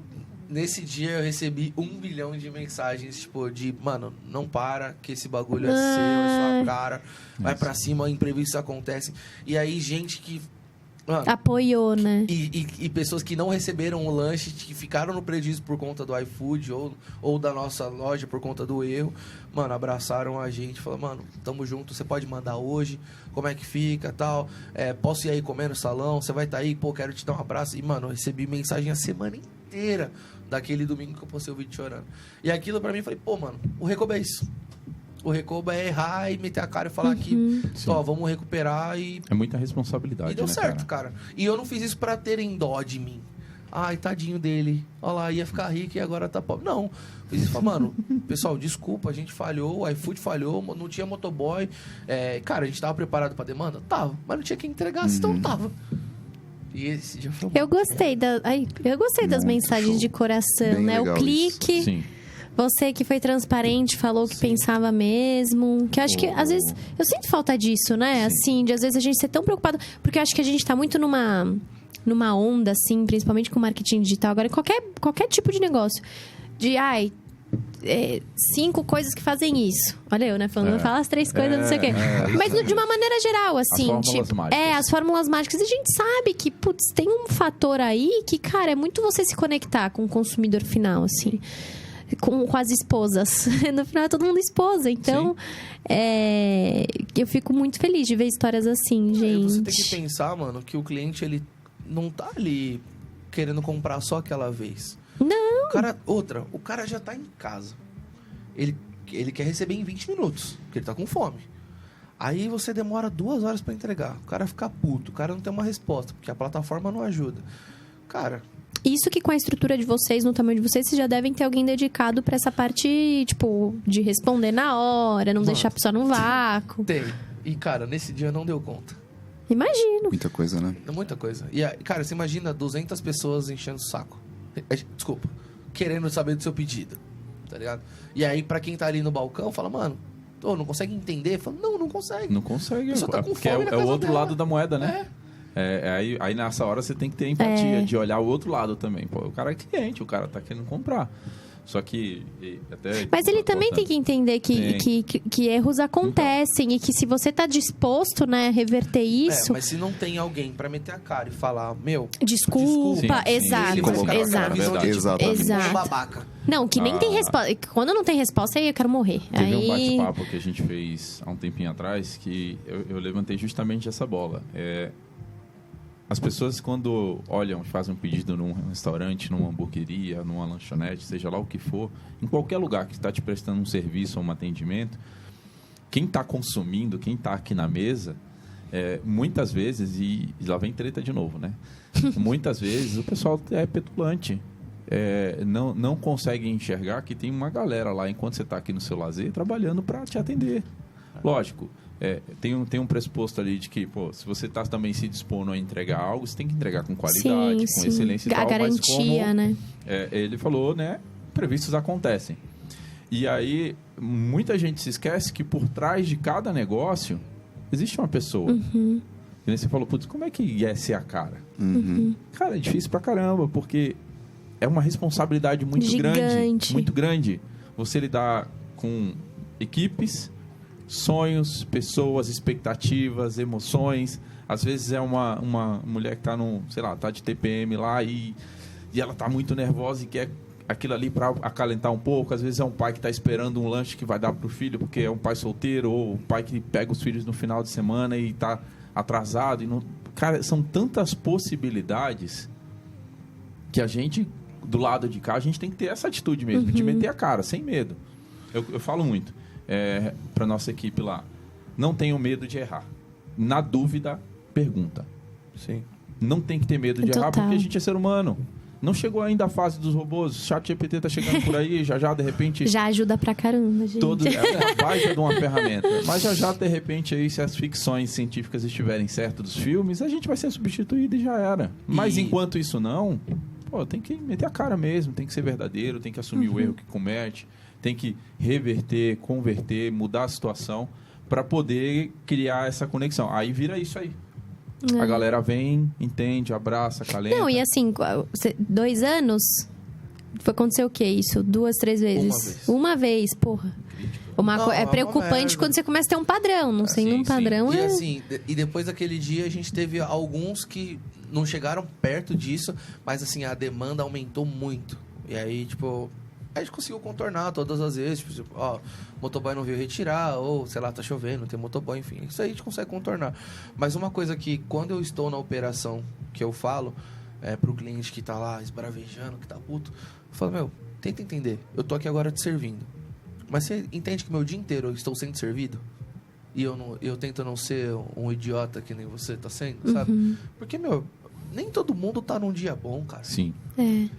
nesse dia, eu recebi 1 bilhão de mensagens, tipo, de, mano, não para, que esse bagulho é seu, é sua cara, vai pra cima, imprevistos acontecem. E aí, gente que... Mano, apoiou, né? E pessoas que não receberam o lanche, que ficaram no prejuízo por conta do iFood ou da nossa loja por conta do erro, mano, abraçaram a gente, falaram, mano, tamo junto, você pode mandar hoje, como é que fica, tal, posso ir aí comer no salão, você vai estar aí, pô, quero te dar um abraço. E, mano, eu recebi mensagem a semana inteira daquele domingo que eu postei o vídeo chorando. E aquilo pra mim, eu falei, pô, mano, o Recoba é isso. O Recoba é errar e meter a cara e falar que, ó, vamos recuperar e... É muita responsabilidade, e deu certo, cara. E eu não fiz isso pra terem dó de mim. Ai, tadinho dele. Olha lá, ia ficar rico e agora tá pobre. Não. Fiz isso pra, mano, pessoal, desculpa, a gente falhou, o iFood falhou, não tinha motoboy. Cara, a gente tava preparado pra demanda? Tava. Mas não tinha quem entregasse, então não tava. E esse dia foi eu gostei das mensagens show. De coração, bem né? O clique... Sim. Você que foi transparente, falou que pensava mesmo. Que eu acho que, às vezes, eu sinto falta disso, né? Assim, de às vezes a gente ser tão preocupado. Porque eu acho que a gente tá muito numa onda, assim, principalmente com marketing digital. Agora, qualquer tipo de negócio. De, 5 coisas que fazem isso. Olha eu, né? Falando, fala as 3 coisas, não sei o quê. Mas de uma maneira geral, assim. As fórmulas mágicas. As fórmulas mágicas. E a gente sabe que, tem um fator aí que, cara, é muito você se conectar com o consumidor final, assim. com as esposas. No final é todo mundo esposa. Então, eu fico muito feliz de ver histórias assim, gente. Você tem que pensar, mano, que o cliente, ele não tá ali querendo comprar só aquela vez. Não. O cara já tá em casa. Ele quer receber em 20 minutos, porque ele tá com fome. Aí você demora 2 horas pra entregar. O cara fica puto, o cara não tem uma resposta, porque a plataforma não ajuda. Cara... Isso que com a estrutura de vocês, no tamanho de vocês já devem ter alguém dedicado pra essa parte, tipo, de responder na hora, não deixar a pessoa num vácuo. Tem. E, cara, nesse dia não deu conta. Imagino. Muita coisa, né? Muita coisa. E, cara, você imagina 200 pessoas enchendo o saco. Desculpa. Querendo saber do seu pedido. Tá ligado? E aí, pra quem tá ali no balcão, fala, mano, não consegue entender? Fala, não consegue. Não consegue. Só tá com porque fome é o outro dela. lado da moeda, né? Aí nessa hora você tem que ter empatia de olhar o outro lado também. Pô, o cara é cliente, o cara tá querendo comprar. Só que Mas ele também tem que entender que erros acontecem e que se você tá disposto, né, a reverter isso... mas se não tem alguém pra meter a cara e falar, Desculpa, ele vai ficar com aquela visão de, Exatamente. babaca. Não, que nem tem resposta. Quando não tem resposta, aí eu quero morrer. Teve um bate-papo que a gente fez há um tempinho atrás que eu levantei justamente essa bola. As pessoas, quando olham, fazem um pedido num restaurante, numa hamburgueria, numa lanchonete, seja lá o que for, em qualquer lugar que está te prestando um serviço ou um atendimento, quem está consumindo, quem está aqui na mesa, muitas vezes, e lá vem treta de novo, né? Muitas vezes o pessoal é petulante. Não consegue enxergar que tem uma galera lá, enquanto você está aqui no seu lazer, trabalhando para te atender. Lógico. Tem um pressuposto ali de que, se você está também se dispondo a entregar algo, você tem que entregar com qualidade, com excelência e tal. A garantia, mas né? Ele falou, né? Imprevistos acontecem. E aí, muita gente se esquece que por trás de cada negócio existe uma pessoa. Uhum. E aí você falou, putz, como é que ia ser a cara? Uhum. Cara, é difícil pra caramba, porque é uma responsabilidade muito gigante. muito grande. Você lidar com equipes, sonhos, pessoas, expectativas, emoções. Às vezes é uma mulher que tá de TPM lá e ela tá muito nervosa e quer aquilo ali para acalentar um pouco. Às vezes é um pai que tá esperando um lanche que vai dar pro filho porque é um pai solteiro, ou um pai que pega os filhos no final de semana e tá atrasado. Cara, são tantas possibilidades que a gente, do lado de cá, a gente tem que ter essa atitude mesmo, de meter a cara, sem medo. Eu falo muito para nossa equipe lá, não tenham medo de errar. Na dúvida, pergunta. Sim. Não tem que ter medo de errar, porque a gente é ser humano. Não chegou ainda a fase dos robôs. O ChatGPT tá chegando por aí, já de repente... Já ajuda pra caramba, gente. Vai de uma ferramenta. Mas já de repente aí, se as ficções científicas estiverem certas dos filmes, a gente vai ser substituído e já era. Mas enquanto isso não, tem que meter a cara mesmo, tem que ser verdadeiro, tem que assumir o erro que comete, tem que reverter, converter, mudar a situação para poder criar essa conexão. Aí vira isso aí. A galera vem, entende, abraça, calenta. Não, e assim, 2 anos, foi acontecer o quê isso? 2, 3 vezes? Uma vez, porra. É preocupante quando você começa a ter um padrão. Não sei, um padrão E assim, e depois daquele dia a gente teve alguns que não chegaram perto disso, mas assim, a demanda aumentou muito. E aí, tipo... a gente conseguiu contornar todas as vezes, tipo, o motoboy não veio retirar, ou, sei lá, tá chovendo, não tem motoboy, enfim. Isso aí a gente consegue contornar. Mas uma coisa que, quando eu estou na operação, que eu falo pro cliente que tá lá esbravejando, que tá puto, eu falo, tenta entender, eu tô aqui agora te servindo. Mas você entende que meu dia inteiro eu estou sendo servido? E eu tento não ser um idiota que nem você tá sendo, sabe? Porque, nem todo mundo tá num dia bom, cara. Sim.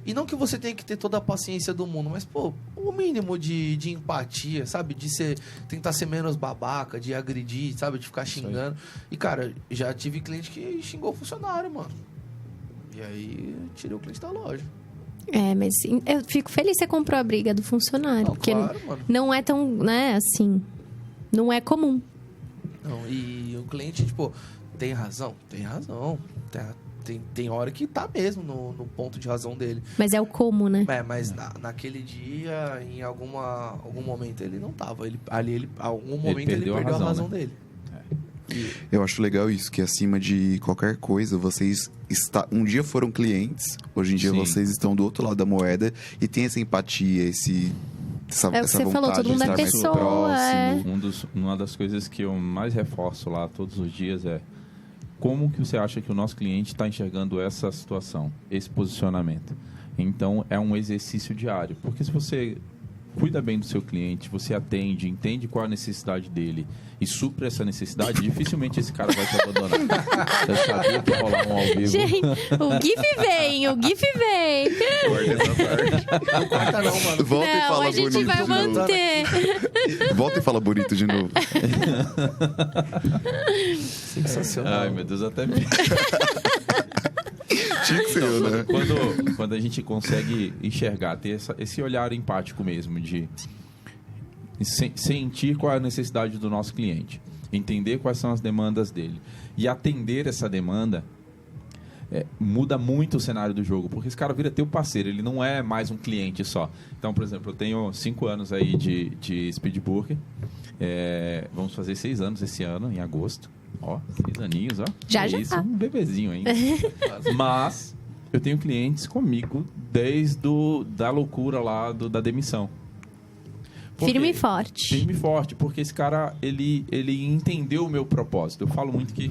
E não que você tenha que ter toda a paciência do mundo, mas, o mínimo de empatia, sabe? De tentar ser menos babaca, de agredir, sabe? De ficar xingando. E, cara, já tive cliente que xingou o funcionário, mano. E aí, tirei o cliente da loja. Mas eu fico feliz que você comprou a briga do funcionário. Porque claro, mano. Não é tão, né, assim... Não é comum. Não, e o cliente, tem razão? Tem razão. Tem hora que tá mesmo no ponto de razão dele. Mas é o como, né? Mas naquele dia, em algum momento, ele não tava. Algum momento ele perdeu a razão dele. Eu acho legal isso, que acima de qualquer coisa, vocês um dia foram clientes, hoje em dia vocês estão do outro lado da moeda e tem essa empatia, é o que você falou, todo mundo é pessoa. Uma das coisas que eu mais reforço lá todos os dias é como que você acha que o nosso cliente está enxergando essa situação, esse posicionamento. Então, é um exercício diário. Porque se você cuida bem do seu cliente, você atende, entende qual a necessidade dele e supre essa necessidade, dificilmente esse cara vai te abandonar. Você sabia que ia rolar um ao vivo? Gente, o GIF vem. Guarda essa parte. Não corta não, mano. Volta e fala a gente bonito vai de novo. manter. Volta e fala bonito de novo. Sensacional. Ai, meu Deus, até me... Tinha que ser, né? Quando a gente consegue enxergar, ter esse olhar empático mesmo, de sentir qual é a necessidade do nosso cliente, entender quais são as demandas dele e atender essa demanda, muda muito o cenário do jogo, porque esse cara vira teu parceiro, ele não é mais um cliente só. Então, por exemplo, eu tenho 5 anos aí de Speed Burger, vamos fazer 6 anos esse ano, em agosto. 6 aninhos, ó. Já isso, tá. Um bebezinho ainda. Mas eu tenho clientes comigo desde da loucura lá da demissão. Firme e forte. Firme e forte, porque esse cara, ele entendeu o meu propósito. Eu falo muito que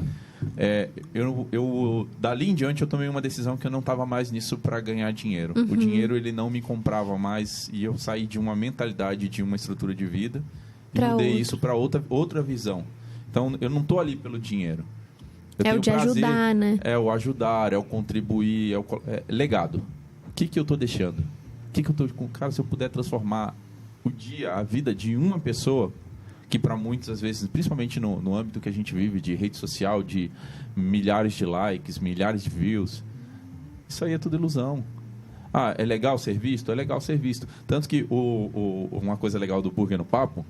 dali em diante eu tomei uma decisão que eu não estava mais nisso para ganhar dinheiro. O dinheiro, ele não me comprava mais e eu saí de uma mentalidade, de uma estrutura de vida e mudei isso para outra visão. Então, eu não estou ali pelo dinheiro. É o de ajudar, né? É o ajudar, é o contribuir, legado. O que eu estou deixando? Que eu estou com? Cara, se eu puder transformar a vida de uma pessoa, que para muitos, às vezes, principalmente no âmbito que a gente vive, de rede social, de milhares de likes, milhares de views, isso aí é tudo ilusão. É legal ser visto? É legal ser visto. Tanto que uma coisa legal do Burger no Papo,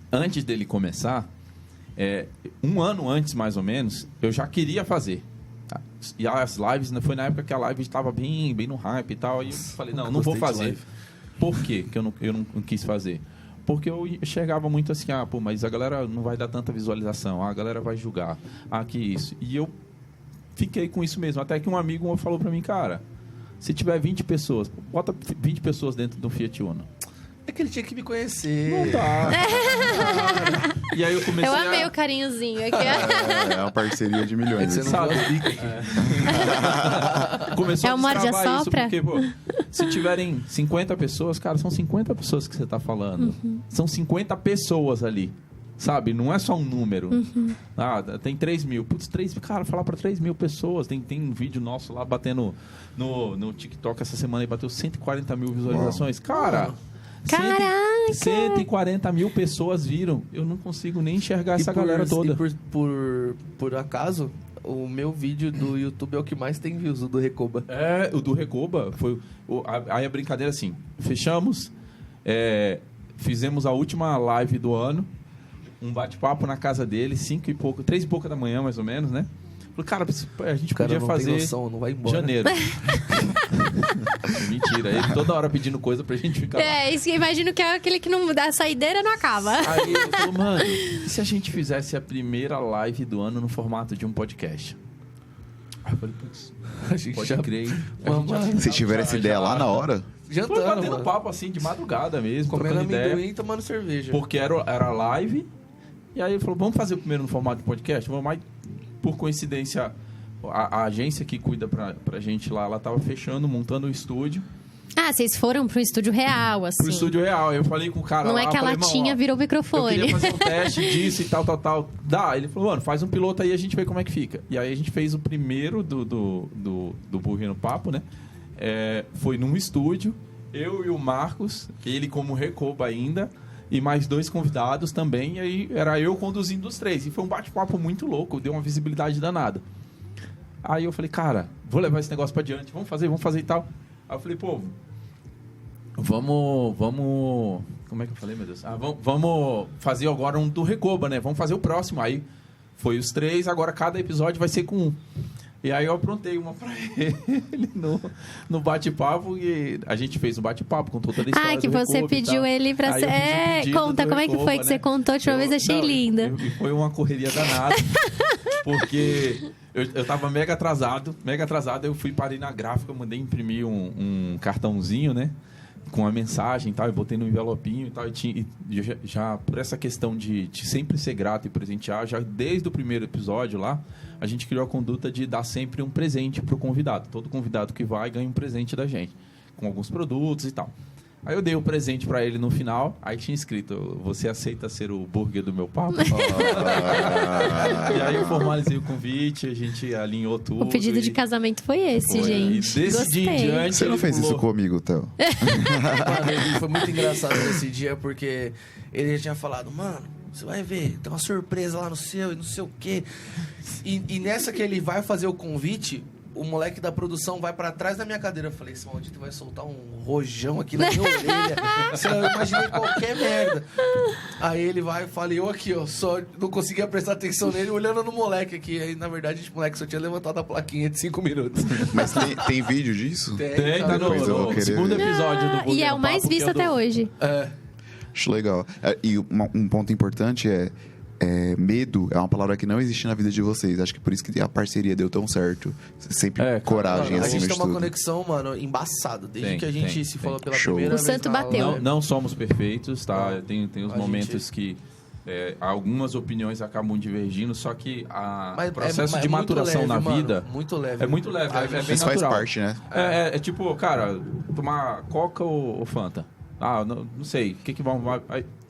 antes dele começar, 1 ano antes, mais ou menos, eu já queria fazer. E as lives, foi na época que a live estava bem no hype e tal, e eu falei, não vou fazer. Por quê que eu não quis fazer? Porque eu enxergava muito assim, mas a galera não vai dar tanta visualização, a galera vai julgar, que isso. E eu fiquei com isso mesmo, até que um amigo falou pra mim, cara, se tiver 20 pessoas, bota 20 pessoas dentro do Fiat Uno. É que ele tinha que me conhecer. Não dá. E aí eu comecei Eu amei o carinhozinho aqui. É uma parceria de milhões. Você não sabe? Começou a morde a destravar isso, sopra? porque, se tiverem 50 pessoas, cara, são 50 pessoas que você tá falando. São 50 pessoas ali. Sabe? Não é só um número. Tem 3 mil. Putz, 3 mil. Cara, falar para 3 mil pessoas. Tem um vídeo nosso lá batendo no TikTok essa semana e bateu 140 mil visualizações. Cara... Caraca! 140 mil pessoas viram. Eu não consigo nem enxergar essa galera toda. E por acaso, o meu vídeo do YouTube é o que mais tem views, o do Recoba. O do Recoba foi... Aí a brincadeira assim, fechamos, fizemos a última live do ano, um bate-papo na casa dele, 3 e pouca da manhã, mais ou menos, né? Falei, cara, a gente podia fazer tem noção, não vai embora. Janeiro. Mentira, ele toda hora pedindo coisa pra gente ficar lá. Isso que eu imagino que é aquele que não dá saideira, não acaba. Aí ele falou, mano, e se a gente fizesse a primeira live do ano no formato de um podcast? Aí eu falei, putz, A gente pode já... crer. Vocês tiveram essa ideia lá na hora? Foi Jantando, batendo mano. papo assim, de madrugada mesmo, Comendo trocando ideia. amendoim e tomando cerveja. Porque era live. E aí ele falou, vamos fazer o primeiro no formato de podcast? Vamos, mas por coincidência, a agência que cuida pra gente lá, ela tava fechando, montando um estúdio. Vocês foram pro estúdio real, assim. Pro estúdio real. Eu falei com o cara Não lá, é que a latinha virou o microfone. Eu queria fazer um teste disso e tal. Dá. Ele falou, mano, faz um piloto aí e a gente vê como é que fica. E aí a gente fez o primeiro do Burger no Papo, né? Foi num estúdio, eu e o Marcos, ele como Recoba ainda, e mais 2 convidados também, e aí era eu conduzindo os 3. E foi um bate-papo muito louco, deu uma visibilidade danada. Aí eu falei, cara, vou levar esse negócio pra diante, vamos fazer e tal. Aí eu falei, pô, vamos... Como é que eu falei, meu Deus? Vamos fazer agora um do Recoba, né? Vamos fazer o próximo. Aí foi os 3, agora cada episódio vai ser com um. E aí eu aprontei uma pra ele no bate-papo e a gente fez um bate-papo com toda a história. Que você pediu ele pra ser... conta, como é que foi que você contou a última vez? Achei linda. E foi uma correria danada, porque eu tava mega atrasado, eu parei na gráfica, mandei imprimir um cartãozinho, né? Com a mensagem e tal, eu botei no envelopinho e tal, e já por essa questão de sempre ser grato e presentear, já desde o primeiro episódio lá, a gente criou a conduta de dar sempre um presente pro convidado. Todo convidado que vai ganha um presente da gente, com alguns produtos e tal. Aí eu dei o presente pra ele no final, aí tinha escrito: você aceita ser o burger do meu papo? E aí eu formalizei o convite, a gente alinhou tudo. O pedido de casamento foi esse, gente. E desse dia em diante... Você não fez isso comigo, Theo? Mano, foi muito engraçado nesse dia, porque ele já tinha falado: mano, você vai ver, tem uma surpresa lá no seu e não sei o quê. E nessa que ele vai fazer o convite... O moleque da produção vai pra trás da minha cadeira. Eu falei: esse maldito vai soltar um rojão aqui na minha orelha. Eu imaginei qualquer merda. Aí ele vai e fala, eu aqui, ó, só não conseguia prestar atenção nele, olhando no moleque aqui. Aí, na verdade, o moleque só tinha levantado a plaquinha de 5 minutos. Mas tem vídeo disso? Tem, tá no segundo episódio do Burger E é o mais visto até hoje. Acho legal. E um ponto importante medo é uma palavra que não existe na vida de vocês. Acho que por isso que a parceria deu tão certo. Sempre coragem, mano, acima de tudo. A gente tem uma conexão, mano, embaçada. Desde que a gente se falou pela primeira vez. O santo bateu. Não somos perfeitos, tá? Tem os momentos que algumas opiniões acabam divergindo, só que o processo de maturação na vida... Muito leve. É muito leve, é bem Isso natural. faz parte, né? É tipo, cara, tomar Coca ou Fanta? Não sei. O que vamos...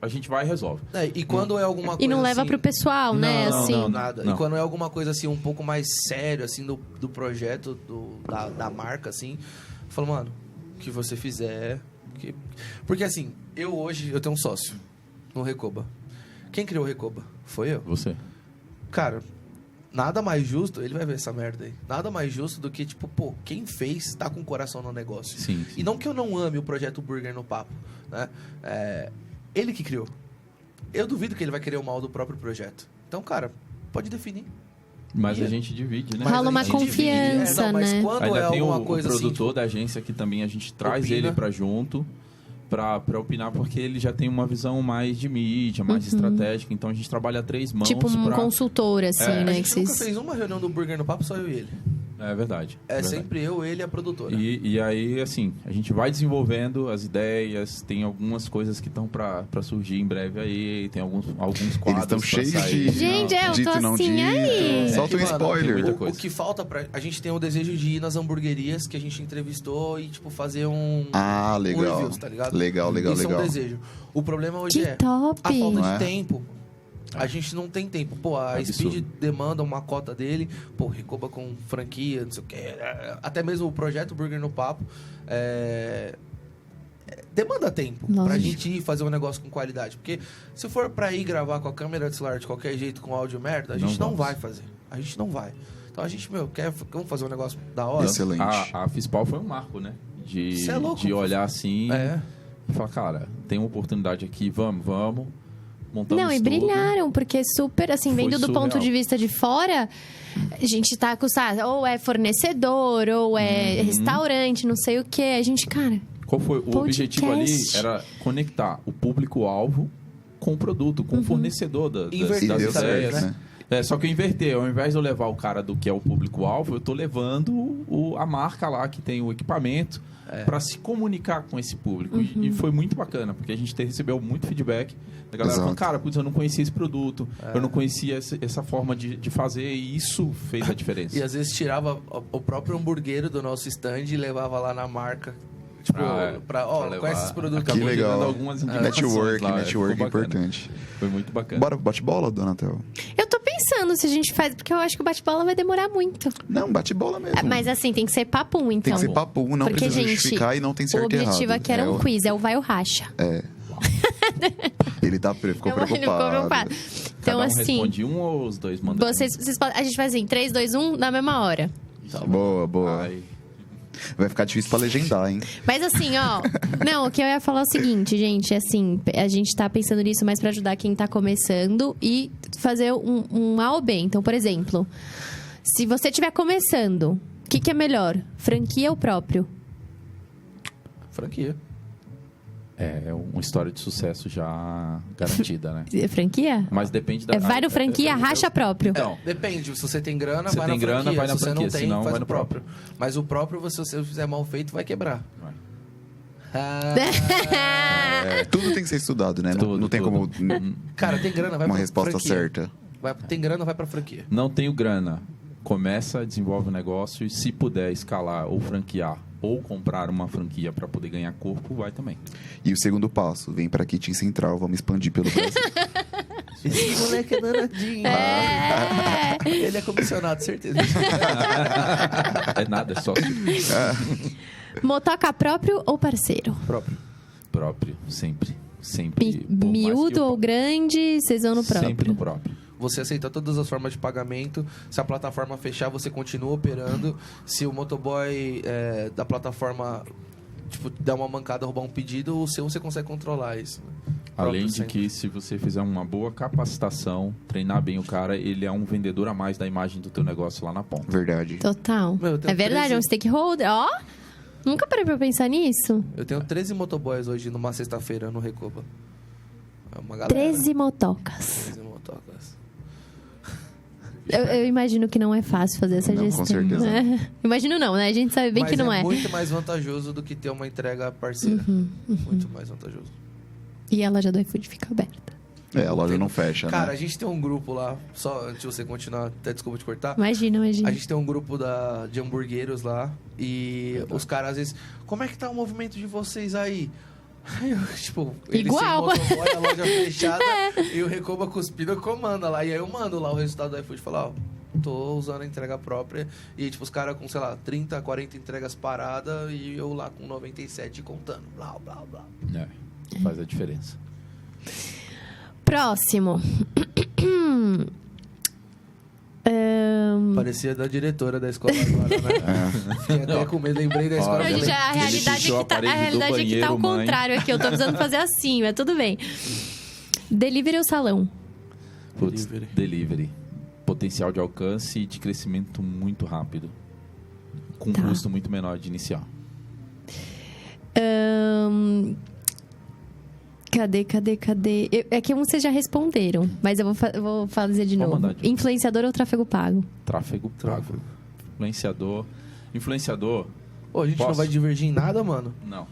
A gente vai e resolve. E quando é alguma coisa E não leva assim, pro pessoal, né? Não, nada. E quando é alguma coisa assim, um pouco mais sério, assim, do projeto, da marca, assim, eu falo, mano, o que você fizer... Porque assim, hoje eu tenho um sócio no Recoba. Quem criou o Recoba? Foi eu. Você. Cara, nada mais justo... Ele vai ver essa merda aí. Nada mais justo do que, tipo, quem fez tá com o coração no negócio. Sim. E não que eu não ame o projeto Burger no Papo, né? Ele que criou. Eu duvido que ele vai querer o mal do próprio projeto. Então, cara, pode definir. Mas a gente divide, né? Rola uma confiança, mas né? quando ainda tem alguma o coisa produtor assim, da agência que também a gente traz opina. ele pra junto pra opinar, porque ele já tem uma visão mais de mídia, mais estratégica. Então a gente trabalha a 3 mãos. Tipo um consultor, assim, né? A gente nunca fez uma reunião do Burger no Papo, só eu e ele. É verdade. Sempre eu, ele e a produtora. E aí, assim, a gente vai desenvolvendo as ideias, tem algumas coisas que estão pra surgir em breve aí, tem alguns quadros. Eles estão cheios de... Gente, eu dito tô e não assim dito. aí. Solta um spoiler. O que falta pra... A gente tem o desejo de ir nas hamburguerias que a gente entrevistou e, tipo, fazer um... legal. Um reviews, tá ligado? Legal. Isso é um desejo. O problema hoje Que top. a falta Não de é? tempo. A gente não tem tempo. Pô, a Absurdo. Speed demanda uma cota dele. Pô, Recoba com franquia, não sei o quê. Até mesmo o projeto Burger no Papo. Demanda tempo pra gente ir fazer um negócio com qualidade. Porque se for pra ir gravar com a câmera de celular de qualquer jeito, com áudio merda, a gente não vai fazer. A gente não vai. Então a gente, vamos fazer um negócio da hora. Excelente. A Fispal foi um marco, né? Cê é louco, de olhar assim e falar, cara, tem uma oportunidade aqui, vamos. Montamos Não, e tudo. brilharam, porque super, assim, vendo do ponto de vista de fora, a gente tá acostumado, ou é fornecedor, ou é restaurante, não sei o quê. A gente, cara... Qual foi o objetivo ali? podcast. Era conectar o público-alvo com o produto, com o fornecedor das Inverter, ideias, né? Só que eu inverter, ao invés de eu levar o cara do que é o público-alvo, eu tô levando a marca lá que tem o equipamento para se comunicar com esse público. E foi muito bacana, porque a gente recebeu muito feedback da galera falando, cara, putz, eu não conhecia esse produto, eu não conhecia essa forma de fazer, e isso fez a diferença. E às vezes tirava o próprio hamburguero do nosso stand e levava lá na marca. Tipo, conhece esse produto. Que legal. Algumas Network ficou importante. Foi muito bacana. Bora pro bate-bola, dona Theo? Eu tô pensando se a gente faz, porque eu acho que o bate-bola vai demorar muito. Não, bate-bola mesmo. Mas assim, tem que ser papum, então. Tem que ser papum, não porque, precisa gente, justificar e não tem certo o objetivo aqui era um quiz, é o vai ou racha. Ele ficou preocupado. Então, Cada um assim... responde um ou os dois mandam? Vocês podem, a gente faz assim, 3, 2, 1, na mesma hora. Boa. Vai ficar difícil pra legendar, hein? Mas assim, ó... Não, o que eu ia falar é o seguinte, gente. Assim, a gente tá pensando nisso mais pra ajudar quem tá começando e fazer um A ou B. Então, por exemplo... Se você estiver começando, o que é melhor? Franquia ou próprio? Franquia. É uma história de sucesso já garantida, né? Franquia? Mas depende da... Vai no franquia, racha próprio. Então, Depende, se você tem grana, Você vai tem na grana, franquia. vai na Se você franquia, não tem, senão faz vai o no próprio. Mas o próprio, se você fizer mal feito, vai quebrar. Vai. Tudo tem que ser estudado, né? Tudo, não tem tudo. como Cara, tem grana, vai uma pra resposta franquia. certa. Tem grana, vai pra franquia. não tenho grana. Começa, desenvolve o negócio e se puder escalar ou franquear ou comprar uma franquia para poder ganhar corpo, vai também. E o segundo passo, vem pra Kitchen Central, vamos expandir pelo Brasil. Esse moleque é danadinho. Ele é comissionado, certeza. É nada, é sócio. Motoca próprio ou parceiro? Próprio, sempre. Sempre. Por mais que Miúdo eu- ou grande, vocês vão no próprio. Sempre no próprio. Você aceita todas as formas de pagamento. Se a plataforma fechar, você continua operando. Se o motoboy da plataforma der uma mancada, roubar um pedido, o seu você consegue controlar isso. Além Próprio de sempre. que, se você fizer uma boa capacitação, treinar bem o cara, ele é um vendedor a mais da imagem do teu negócio lá na ponta. Verdade. Total. Meu, eu tenho É verdade, 13 é um stakeholder. Ó, nunca parei pra pensar nisso. Eu tenho 13 motoboys hoje numa sexta-feira no Recoba. É uma galera. 13 motocas. 13 motocas. Eu imagino que não é fácil fazer essa Não, com gestão. certeza né? Imagino não, né? A gente sabe bem Mas que não é. muito mais vantajoso do que ter uma entrega parceira. Muito mais vantajoso. E a loja do iFood fica aberta. A loja não fecha, Cara, né? a gente tem um grupo lá, só antes de você continuar, até desculpa te cortar. Imagina. A gente tem um grupo de hamburgueiros lá e os caras às vezes, como é que tá o movimento de vocês aí? Aí eu, tipo, eles Igual. sem motoboy, a loja fechada e o Recoba cuspido comanda lá. E aí eu mando lá o resultado do iFood e falo, ó, tô usando a entrega própria. E tipo, os caras com, sei lá, 30, 40 entregas paradas e eu lá com 97 contando. Blá, blá, blá. Faz a diferença. Próximo. Parecia da diretora da escola agora, né? Fiquei até com medo, lembrei da escola. Olha, Não, dela. gente, a realidade puxou é que tá, a parede do é que tá ao banheiro, mãe. contrário aqui. Eu tô precisando fazer assim, mas tudo bem. Delivery ou salão? Putz, Delivery. delivery. Potencial de alcance e de crescimento muito rápido. Com Tá. custo muito menor de iniciar. Cadê? É que vocês já responderam, mas eu vou fazer de Vou novo. mandar de novo. Influenciador ou tráfego pago? Tráfego pago. Influenciador, Ô, a gente não Posso? vai divergir em nada, mano? não.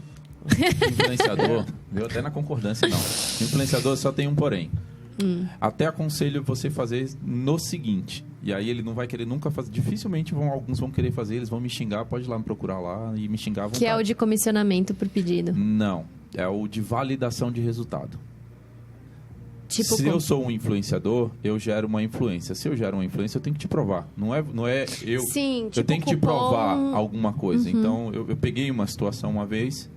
Influenciador, veio até na concordância, não. Influenciador só tem um porém. Até aconselho você fazer no seguinte. E aí ele não vai querer nunca fazer. Dificilmente alguns vão querer fazer, eles vão me xingar, pode ir lá me procurar lá e me xingar à vontade. Que é o de comissionamento por pedido. Não, é o de validação de resultado. Tipo, Se eu sou um influenciador, eu gero uma influência. Se eu gero uma influência, eu tenho que te provar. Não é eu. Sim, tipo eu tenho que te cupom. provar alguma coisa. Então, eu peguei uma situação uma vez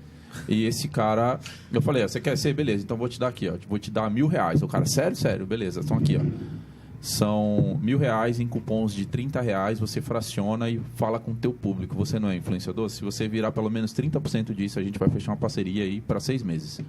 e esse cara... Eu falei, você quer ser? Beleza, então vou te dar aqui, ó. Vou te dar R$1.000. O cara, sério? Beleza, estão aqui, ó. São R$1.000 em cupons de R$30. Você fraciona e fala com o teu público. Você não é influenciador? Se você virar pelo menos 30% disso, a gente vai fechar uma parceria aí para 6 meses.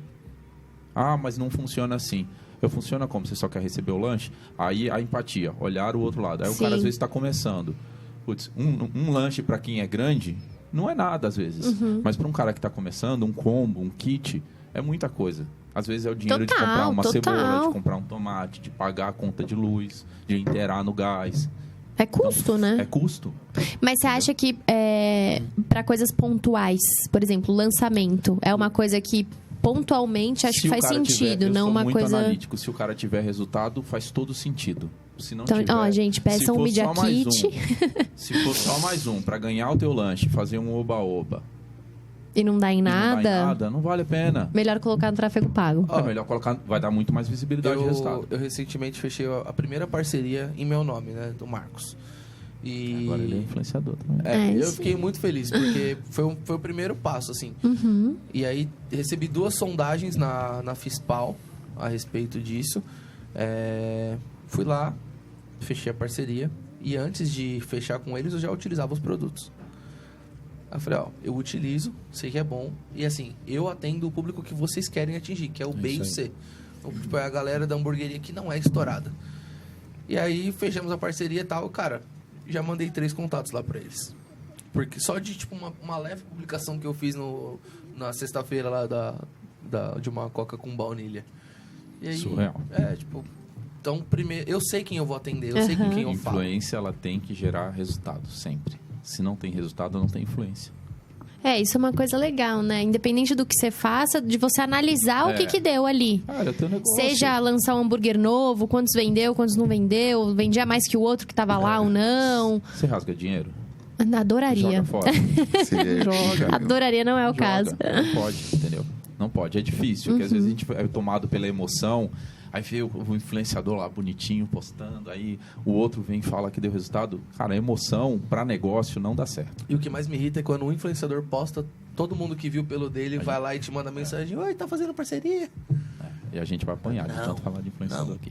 Ah, mas não funciona assim. Funciona como? Você só quer receber o lanche? Aí a empatia, olhar o outro lado. Aí o Sim. cara às vezes está começando. Putz, um lanche para quem é grande não é nada às vezes. Mas para um cara que está começando, um combo, um kit, é muita coisa. Às vezes é o dinheiro de comprar uma cebola, de comprar um tomate, de pagar a conta de luz, de inteirar no gás. É custo, né? É custo. Mas você acha que para coisas pontuais, por exemplo, lançamento, é uma coisa que pontualmente acho Se que o faz cara sentido, tiver, eu não sou uma muito coisa. analítico. Se o cara tiver resultado, faz todo sentido. Se não Então, tiver, ó, gente, peçam se um for Media só mais Kit. Se for só mais um para ganhar o teu lanche, fazer um oba-oba, E não dá em e não dá em nada, nada, não vale a pena. melhor colocar no tráfego pago. Ó, É melhor colocar, vai dar muito mais visibilidade de resultado. Eu recentemente fechei a primeira parceria em meu nome, né? Do Marcos. E Agora ele é influenciador também. eu sim. fiquei muito feliz, porque foi o primeiro passo, assim. Uhum. E aí recebi 2 sondagens na Fispal a respeito disso. Fui lá, fechei a parceria. E antes de fechar com eles, eu já utilizava os produtos. Aí eu falei, ó, eu utilizo, sei que é bom. E assim, eu atendo o público que vocês querem atingir, que é o B e o isso C. Então, tipo, é a galera da hamburgueria que não é estourada. E aí fechamos a parceria e tal, cara. já mandei 3 contatos lá pra eles. Porque só de, tipo, uma leve publicação que eu fiz na sexta-feira lá de uma coca com baunilha. E aí, Surreal. tipo... Então, primeiro, eu sei quem eu vou atender, eu sei com quem eu falo. Influência, ela tem que gerar resultado, sempre. Se não tem resultado, não tem influência. Isso é uma coisa legal, né? Independente do que você faça, de você analisar o que deu ali. Cara, eu tenho um negócio. Seja lançar um hambúrguer novo, quantos vendeu, quantos não vendeu, vendia mais que o outro que tava lá ou não. Você rasga dinheiro? Adoraria. Joga fora. Joga. Adoraria não é o caso. Não pode, entendeu? Não pode. É difícil, porque às vezes a gente é tomado pela emoção. Aí vê o influenciador lá bonitinho postando, aí o outro vem e fala que deu resultado. Cara, a emoção para negócio não dá certo. E o que mais me irrita é quando um influenciador posta, todo mundo que viu pelo dele vai lá e te manda mensagem: oi, tá fazendo parceria? E a gente vai apanhar de tanto falar de influenciador aqui.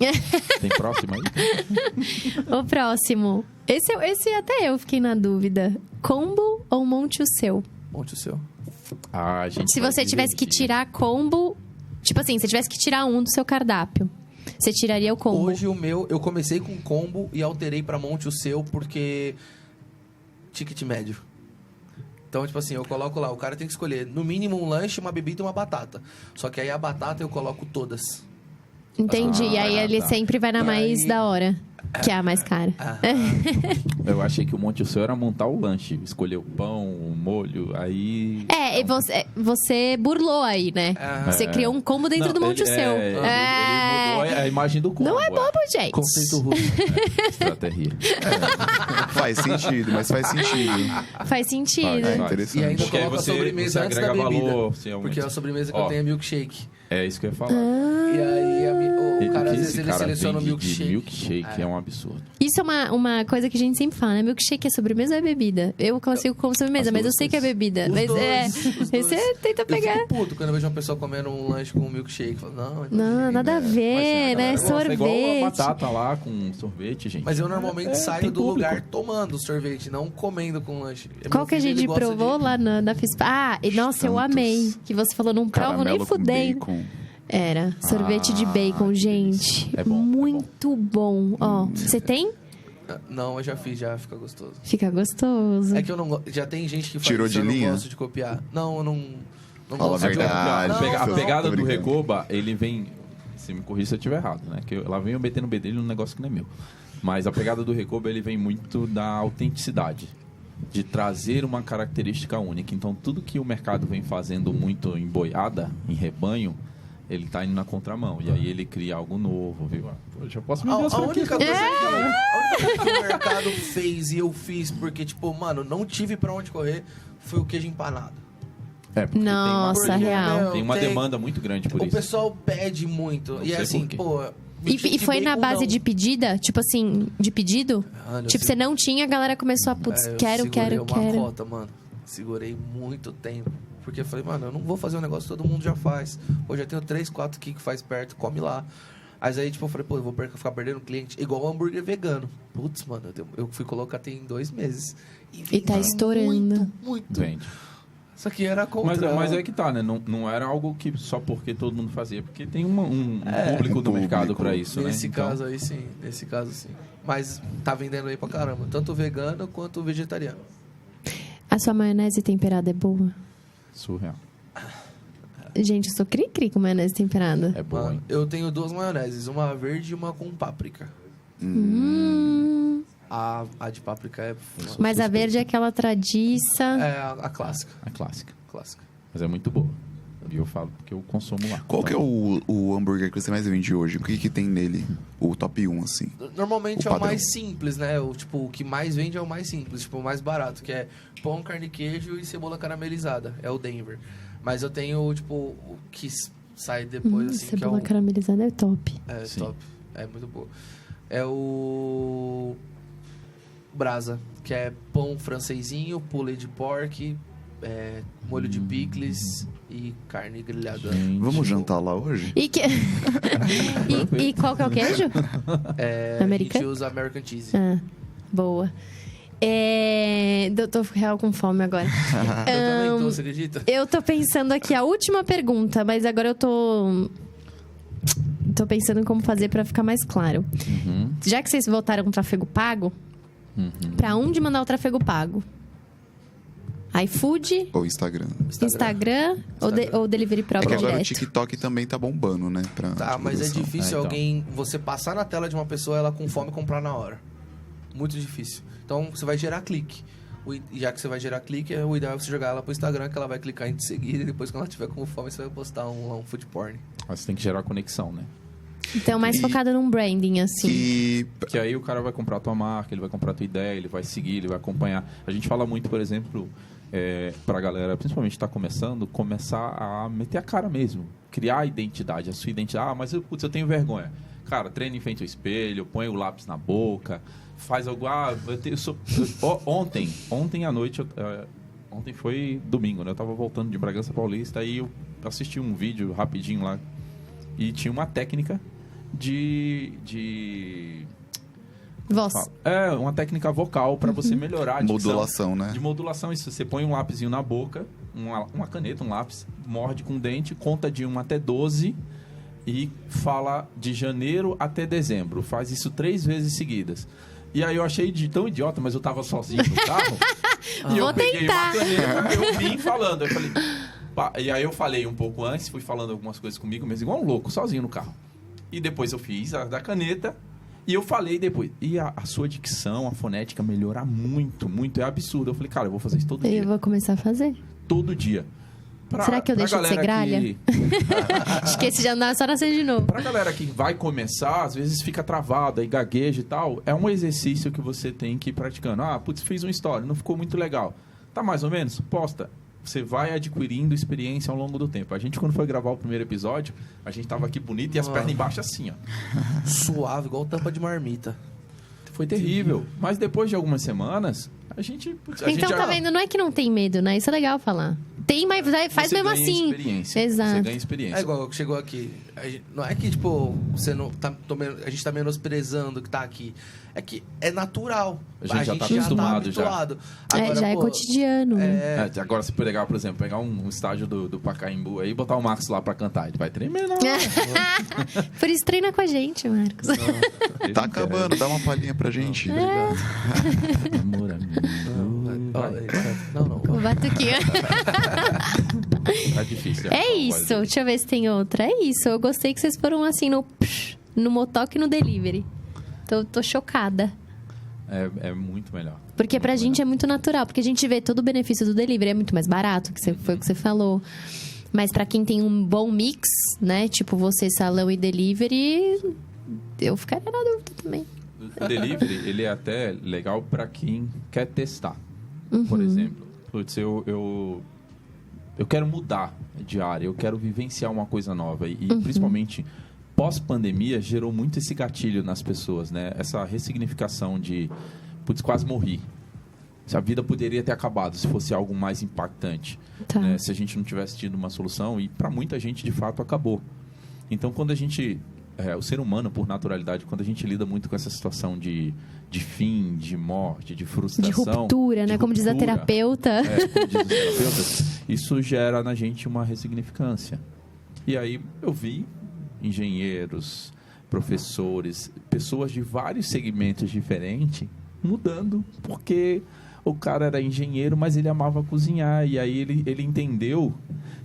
Tem próximo aí? O próximo. Esse até eu fiquei na dúvida. Combo ou monte o seu? Monte o seu. A gente Se você tivesse que tirar combo... Tipo assim, se tivesse que tirar um do seu cardápio, você tiraria o combo. Hoje o meu, eu comecei com combo e alterei pra monte o seu porque... Ticket médio. Então, tipo assim, eu coloco lá, o cara tem que escolher no mínimo um lanche, uma bebida e uma batata. Só que aí a batata eu coloco todas. Entendi. E aí ele sempre vai na mais da hora, que é a mais cara. Eu achei que o monte o seu era montar o lanche. Escolher o pão, o molho, aí... E você burlou aí, né? Você criou um combo dentro do monte o seu. Ele mudou a imagem do combo. Não é bobo, gente. Conceito russo. Estratégia. Faz sentido, mas faz sentido. Faz sentido. É interessante. E ainda Porque aí coloco a você sobremesa antes da agrega bebida. valor, Porque a sobremesa que eu tenho é milkshake. É isso que eu ia falar. E aí o cara, às vezes, Esse ele cara seleciona o vende milkshake. de milkshake é um absurdo. Isso é uma coisa que a gente sempre fala, né? Milkshake é sobremesa ou é bebida? Eu consigo como sobremesa, mas eu sei que é bebida. Os Mas dois. aí você tenta pegar. Eu fico puto quando eu vejo uma pessoa comendo um lanche com um milkshake. Falo, Não, nada a ver, né? É igual a Sorvete. batata lá com sorvete, gente. Mas eu normalmente saio tem do público. lugar tomando sorvete, não comendo com lanche. Qual que a gente provou lá na FISPA? Nossa, eu Tantos. amei. Que você falou, não provo nem Caramelo com fudendo. bacon. Era. Sorvete de bacon, que gente. É bom, Muito bom. Ó, você tem? Não, eu já fiz, já fica gostoso. Fica gostoso. É que eu não gosto. Já tem gente que faz Tirou isso, de eu linha? não gosto de copiar. Não, eu não Fala gosto a de verdade. copiar. A Não, pegada tô do brincando. Recoba, ele vem... Se me corrija se eu estiver errado, né? Que lá vem eu metendo o bedelho num negócio que não é meu. Mas a pegada do Recoba, ele vem muito da autenticidade. De trazer uma característica única. Então, tudo que o mercado vem fazendo muito em boiada, em rebanho, ele tá indo na contramão. E aí ele cria algo novo, viu? Eu já posso me A ver as única franquias. coisa que o mercado fez e eu fiz, porque, tipo, mano, não tive pra onde correr, foi o queijo empanado. É, porque Nossa, Porque, real. meu, tem uma demanda muito grande por O isso. pessoal pede muito. Não E é sei assim, por quê. pô... E foi na base bacon, de pedida? Tipo assim, de pedido? Mano, Tipo, você não tinha, a galera começou a, putz, eu quero. segurei uma cota, mano. Segurei muito tempo. Porque eu falei, mano, eu não vou fazer um negócio que todo mundo já faz. Pô, já tenho 3, 4 aqui que faz perto, come lá. Mas aí, tipo, eu falei, pô, eu vou ficar perdendo cliente. Igual o hambúrguer vegano. Putz, mano, eu fui colocar tem 2 meses. E tá estourando. Muito. Vende. Isso aqui era contra... Mas é que tá, né? Não era algo que só porque todo mundo fazia. Porque tem um público do mercado pra isso, né? Nesse Então, caso aí, sim. Nesse caso, sim. Mas tá vendendo aí pra caramba. Tanto vegano quanto vegetariano. A sua maionese temperada é boa? surreal. Gente, eu sou cri-cri com maionese temperada. É bom, Mano, hein? eu tenho 2 maioneses. Uma verde e uma com páprica. A de páprica é... Mas a verde é aquela tradiça. É a clássica. A clássica. Clássica. Mas é muito boa. E eu falo porque eu consumo lá. Qual que é o hambúrguer que você mais vende hoje? O que tem nele? O top 1, assim. Normalmente O é o padrão. mais simples, né? O que mais vende é o mais simples, tipo, o mais barato, que é pão, carne, queijo e cebola caramelizada. É o Denver. Mas eu tenho, tipo, o que sai depois, assim, que é Cebola o... caramelizada é top. É Sim. top. É muito boa. É o... Brasa, que é pão francesinho, poulet de pork, molho de picles e carne grelhada. Gente, Vamos jantar lá hoje? E, e qual que é o queijo? A gente Americano? usa American Cheese. Ah, boa. Eu tô real com fome agora. Eu também tô, você acredita? Eu tô pensando aqui, a última pergunta, mas agora eu tô pensando em como fazer pra ficar mais claro. Uhum. Já que vocês votaram com tráfego pago, Para onde mandar o tráfego pago? iFood, Ou Instagram. Instagram. Ou delivery próprio É que agora o direto. TikTok também tá bombando, né? Tá, mas é divulgação. difícil então. alguém... Você passar na tela de uma pessoa, ela com fome, comprar na hora. Muito difícil. Então, você vai gerar clique. Já que você vai gerar clique, o ideal é você jogar ela pro Instagram, que ela vai clicar em te seguir. E depois, quando ela tiver com fome, você vai postar um food porn. Mas você tem que gerar conexão, né? Então, mais focado num branding, assim. E Que aí o cara vai comprar a tua marca, ele vai comprar a tua ideia, ele vai seguir, ele vai acompanhar. A gente fala muito, por exemplo, pra galera, principalmente que tá começando, começar a meter a cara mesmo. Criar a identidade, a sua identidade. Ah, mas eu tenho vergonha. Cara, treina em frente ao espelho, põe o lápis na boca, faz algo... Ontem à noite, ontem foi domingo, né? Eu tava voltando de Bragança Paulista, aí eu assisti um vídeo rapidinho lá e tinha uma técnica de Voz. uma técnica vocal para você melhorar a dicção. modulação, né? De modulação, isso. Você põe um lápisinho na boca, uma caneta, um lápis, morde com o dente, conta de 1 até 12 e fala de janeiro até dezembro. Faz isso 3 vezes seguidas. E aí eu achei tão idiota, mas eu tava sozinho no carro. E eu Vou peguei tentar. uma caneta, eu vim falando. Eu falei... E aí eu falei um pouco antes, fui falando algumas coisas comigo mesmo, igual um louco, sozinho no carro. E depois eu fiz a da caneta e eu falei depois. E a sua dicção, a fonética melhora muito, muito. É absurdo. Eu falei, cara, eu vou fazer isso todo dia. Eu vou começar a fazer. Todo dia. Será que eu deixo de ser gralha? Acho que esse já não é só nascer de novo. Pra galera que vai começar, às vezes fica travada e gagueja e tal, é um exercício que você tem que ir praticando. Ah, putz, fiz uma história, não ficou muito legal. Tá mais ou menos? Posta. Você vai adquirindo experiência ao longo do tempo. A gente, quando foi gravar o primeiro episódio, a gente tava aqui bonito e as pernas embaixo assim, ó. Suave, igual tampa de marmita. Foi terrível. Mas depois de algumas semanas, a gente... Então, tá vendo? Não é que não tem medo, né? Isso é legal falar. Tem, mas faz Você mesmo ganha assim. experiência. Exato. Você ganha experiência. É igual que chegou aqui. Não é que, tipo, você não tá, a gente tá menosprezando que tá aqui. É que é natural. A gente já tá acostumado já. habituado. Já é cotidiano. Né? Agora, se pegar, por exemplo, pegar um estágio do Pacaembu aí e botar o Marcos lá pra cantar, ele vai tremer, não. Por isso treina com a gente, Marcos. Tá acabando, dá uma palhinha pra gente. Amor, amigo. Não. O batuquinha. Tá difícil. É isso. Deixa eu ver se tem outra. É isso. Eu gostei que vocês foram assim no motoque e no delivery. Tô chocada. É muito melhor. Porque pra gente é muito natural. Porque a gente vê todo o benefício do delivery. É muito mais barato, foi o que você falou. Mas pra quem tem um bom mix, né? Tipo você, salão e delivery, eu ficaria na dúvida também. O delivery, ele é até legal pra quem quer testar. Por exemplo, putz, eu quero mudar de área, eu quero vivenciar uma coisa nova. E principalmente pós-pandemia gerou muito esse gatilho nas pessoas, né? Essa ressignificação de, putz, quase morri. Se a vida poderia ter acabado se fosse algo mais impactante. Tá. Né? Se a gente não tivesse tido uma solução. E para muita gente, de fato, acabou. Então, quando a gente... o ser humano, por naturalidade, quando a gente lida muito com essa situação de fim, de morte, de frustração... De ruptura, né? Como diz a terapeuta. Como diz os terapeutas. Isso gera na gente uma ressignificância. E aí eu vi engenheiros, professores, pessoas de vários segmentos diferentes mudando, porque o cara era engenheiro, mas ele amava cozinhar. E aí ele entendeu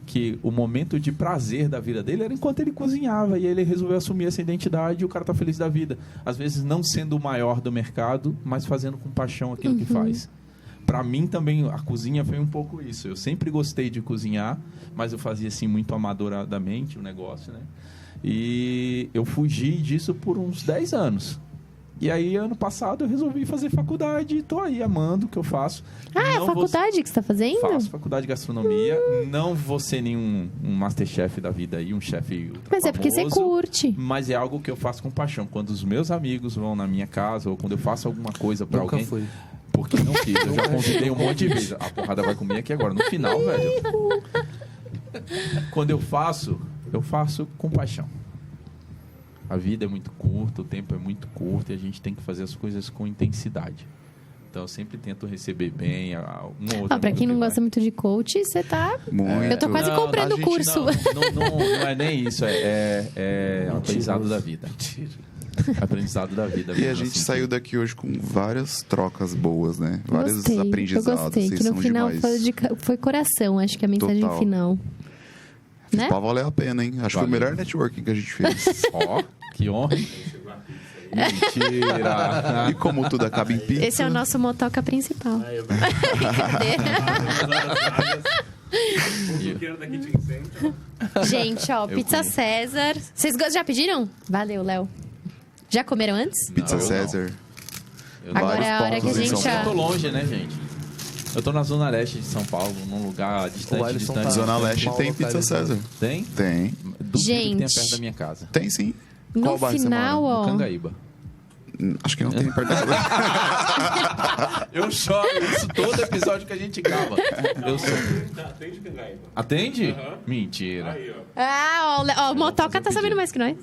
que o momento de prazer da vida dele era enquanto ele cozinhava. E ele resolveu assumir essa identidade e o cara tá feliz da vida. Às vezes não sendo o maior do mercado, mas fazendo com paixão aquilo que faz. Para mim também a cozinha foi um pouco isso. Eu sempre gostei de cozinhar, mas eu fazia assim muito amadoradamente o negócio, né? E eu fugi disso por uns 10 anos. E aí, ano passado, eu resolvi fazer faculdade e tô aí amando o que eu faço. É a faculdade que você tá fazendo? Faço faculdade de gastronomia. Não vou ser nenhum Masterchef da vida aí, um chefe ultra Mas é porque você famoso, curte. Mas é algo que eu faço com paixão. Quando os meus amigos vão na minha casa ou quando eu faço alguma coisa pra Nunca alguém... fui. Porque não quis. Eu já convidei um monte de vezes. A porrada vai comer aqui agora. No final, velho... Quando eu faço com paixão. A vida é muito curta, o tempo é muito curto e a gente tem que fazer as coisas com intensidade. Então, eu sempre tento receber bem uma outra. Pra quem não gosta muito de coach, você tá... Muito. Eu tô quase comprando o curso. Não é nem isso. É o aprendizado da vida. Mentira. Aprendizado da vida. E a gente saiu daqui hoje com várias trocas boas, né? Vários Gostei, aprendizados. eu gostei, que no final foi coração, acho que a mensagem Total. final. Fiz Né? pra valer a pena, hein? Acho que foi o melhor networking que a gente fez. Ó, que honra. Mentira. E como tudo acaba em pizza... Esse é o nosso motoca principal. Gente, ó, Pizza César. Vocês já pediram? Valeu, Léo. Já comeram antes? Pizza Não, eu César. Agora é a hora que a Vários pontos em gente... São Eu tô Paulo. longe, né, gente? Eu tô na zona leste de São Paulo, num lugar distante. Alisson distante. tá- Zona Leste mal tem Pizza localizado. César. Tem? Tem. Duvido que tenha Gente. perto da minha casa. Tem sim. No Qual bairro você final, mora? ó... Cangaíba. Acho que não tem perto da casa. Eu choro isso todo episódio que a gente grava. Eu sou... Atende Cangaíba. Atende? Mentira. Aí, ó. Ah, ó, o motoca tá sabendo mais que nós.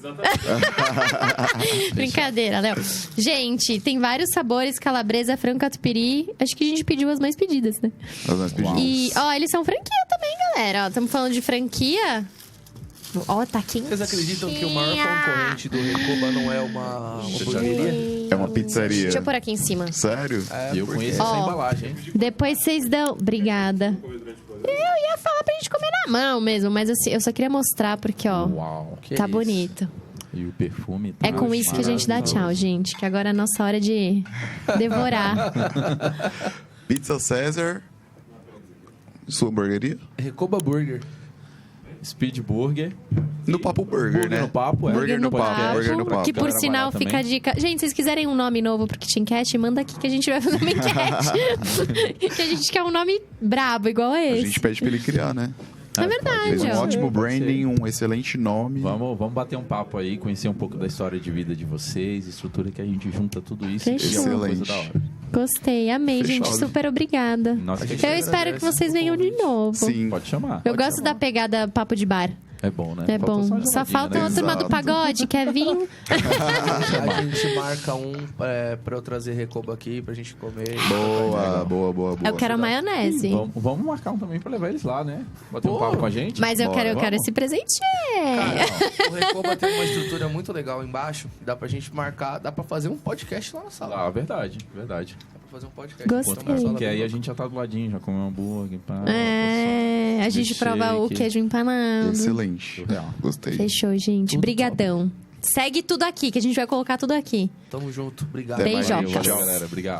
Brincadeira, Léo. Gente, tem vários sabores, calabresa, frango catupiry. Acho que a gente pediu as mais pedidas, né? Nós pedimos. E, ó, eles são franquia também, galera. Ó, estamos falando de franquia. Ó, tá quentinha. Vocês acreditam que o maior concorrente do Recoba não é uma hamburgueria? É uma pizzaria. Deixa eu pôr aqui em cima. Sério? E eu conheço essa Ó. embalagem, hein? Depois vocês dão... Obrigada. Eu ia falar pra gente comer na mão mesmo, mas assim, eu só queria mostrar porque, ó, Uau. Que tá isso? bonito. E o perfume tá É com isso que a gente dá tchau, gente. Que agora é a nossa hora de devorar. Pizza César. Sua hamburgueria? Recoba Burger. Speed Burger. No Papo Burger, Burger né? no Papo, é. Burger no Podcast. Papo. Burger no Papo. Que por Galera sinal vai lá fica a também. dica. Gente, se vocês quiserem um nome novo pro KitchenCast, manda aqui que a gente vai fazer uma enquete. Que a gente quer um nome brabo, igual a A esse. gente pede pra ele criar, né? É verdade, Fez um ó. ótimo Pode ser. branding, um excelente nome. Vamos bater um papo aí, conhecer um pouco da história de vida de vocês, estrutura que a gente junta tudo isso Fechou. e é uma coisa Excelente. da hora. Gostei, amei, Fechado. gente. Super obrigada. Nossa, A gente Eu agradece espero que vocês o venham de convite. novo. Sim. Pode chamar. Eu Pode gosto chamar. da pegada papo de bar. É bom, né? É Falta bom. uma Só geladinha, falta né? a turma do Exato. pagode, quer vir? A gente marca um pra eu trazer Recoba aqui pra gente comer. Boa. Eu quero a maionese. Vamos marcar um também pra levar eles lá, né? Bater um Pô, papo com a gente. Mas eu Bora, quero esse presente. Cara, o Recoba tem uma estrutura muito legal embaixo. Dá pra gente marcar, dá pra fazer um podcast lá na sala. Ah, verdade. Dá pra fazer um podcast. Gostei. Então, na sala Porque aí bem a gente já tá do ladinho, já come um hambúrguer. Pá, É, a gente Milkshake. prova o queijo empanado. Excelente. Surreal. Gostei. Fechou, gente. Tudo Brigadão. Segue tudo aqui, que a gente vai colocar tudo aqui. Tamo junto. Obrigado. Até mais. Beijocas. Valeu, galera. Obrigado.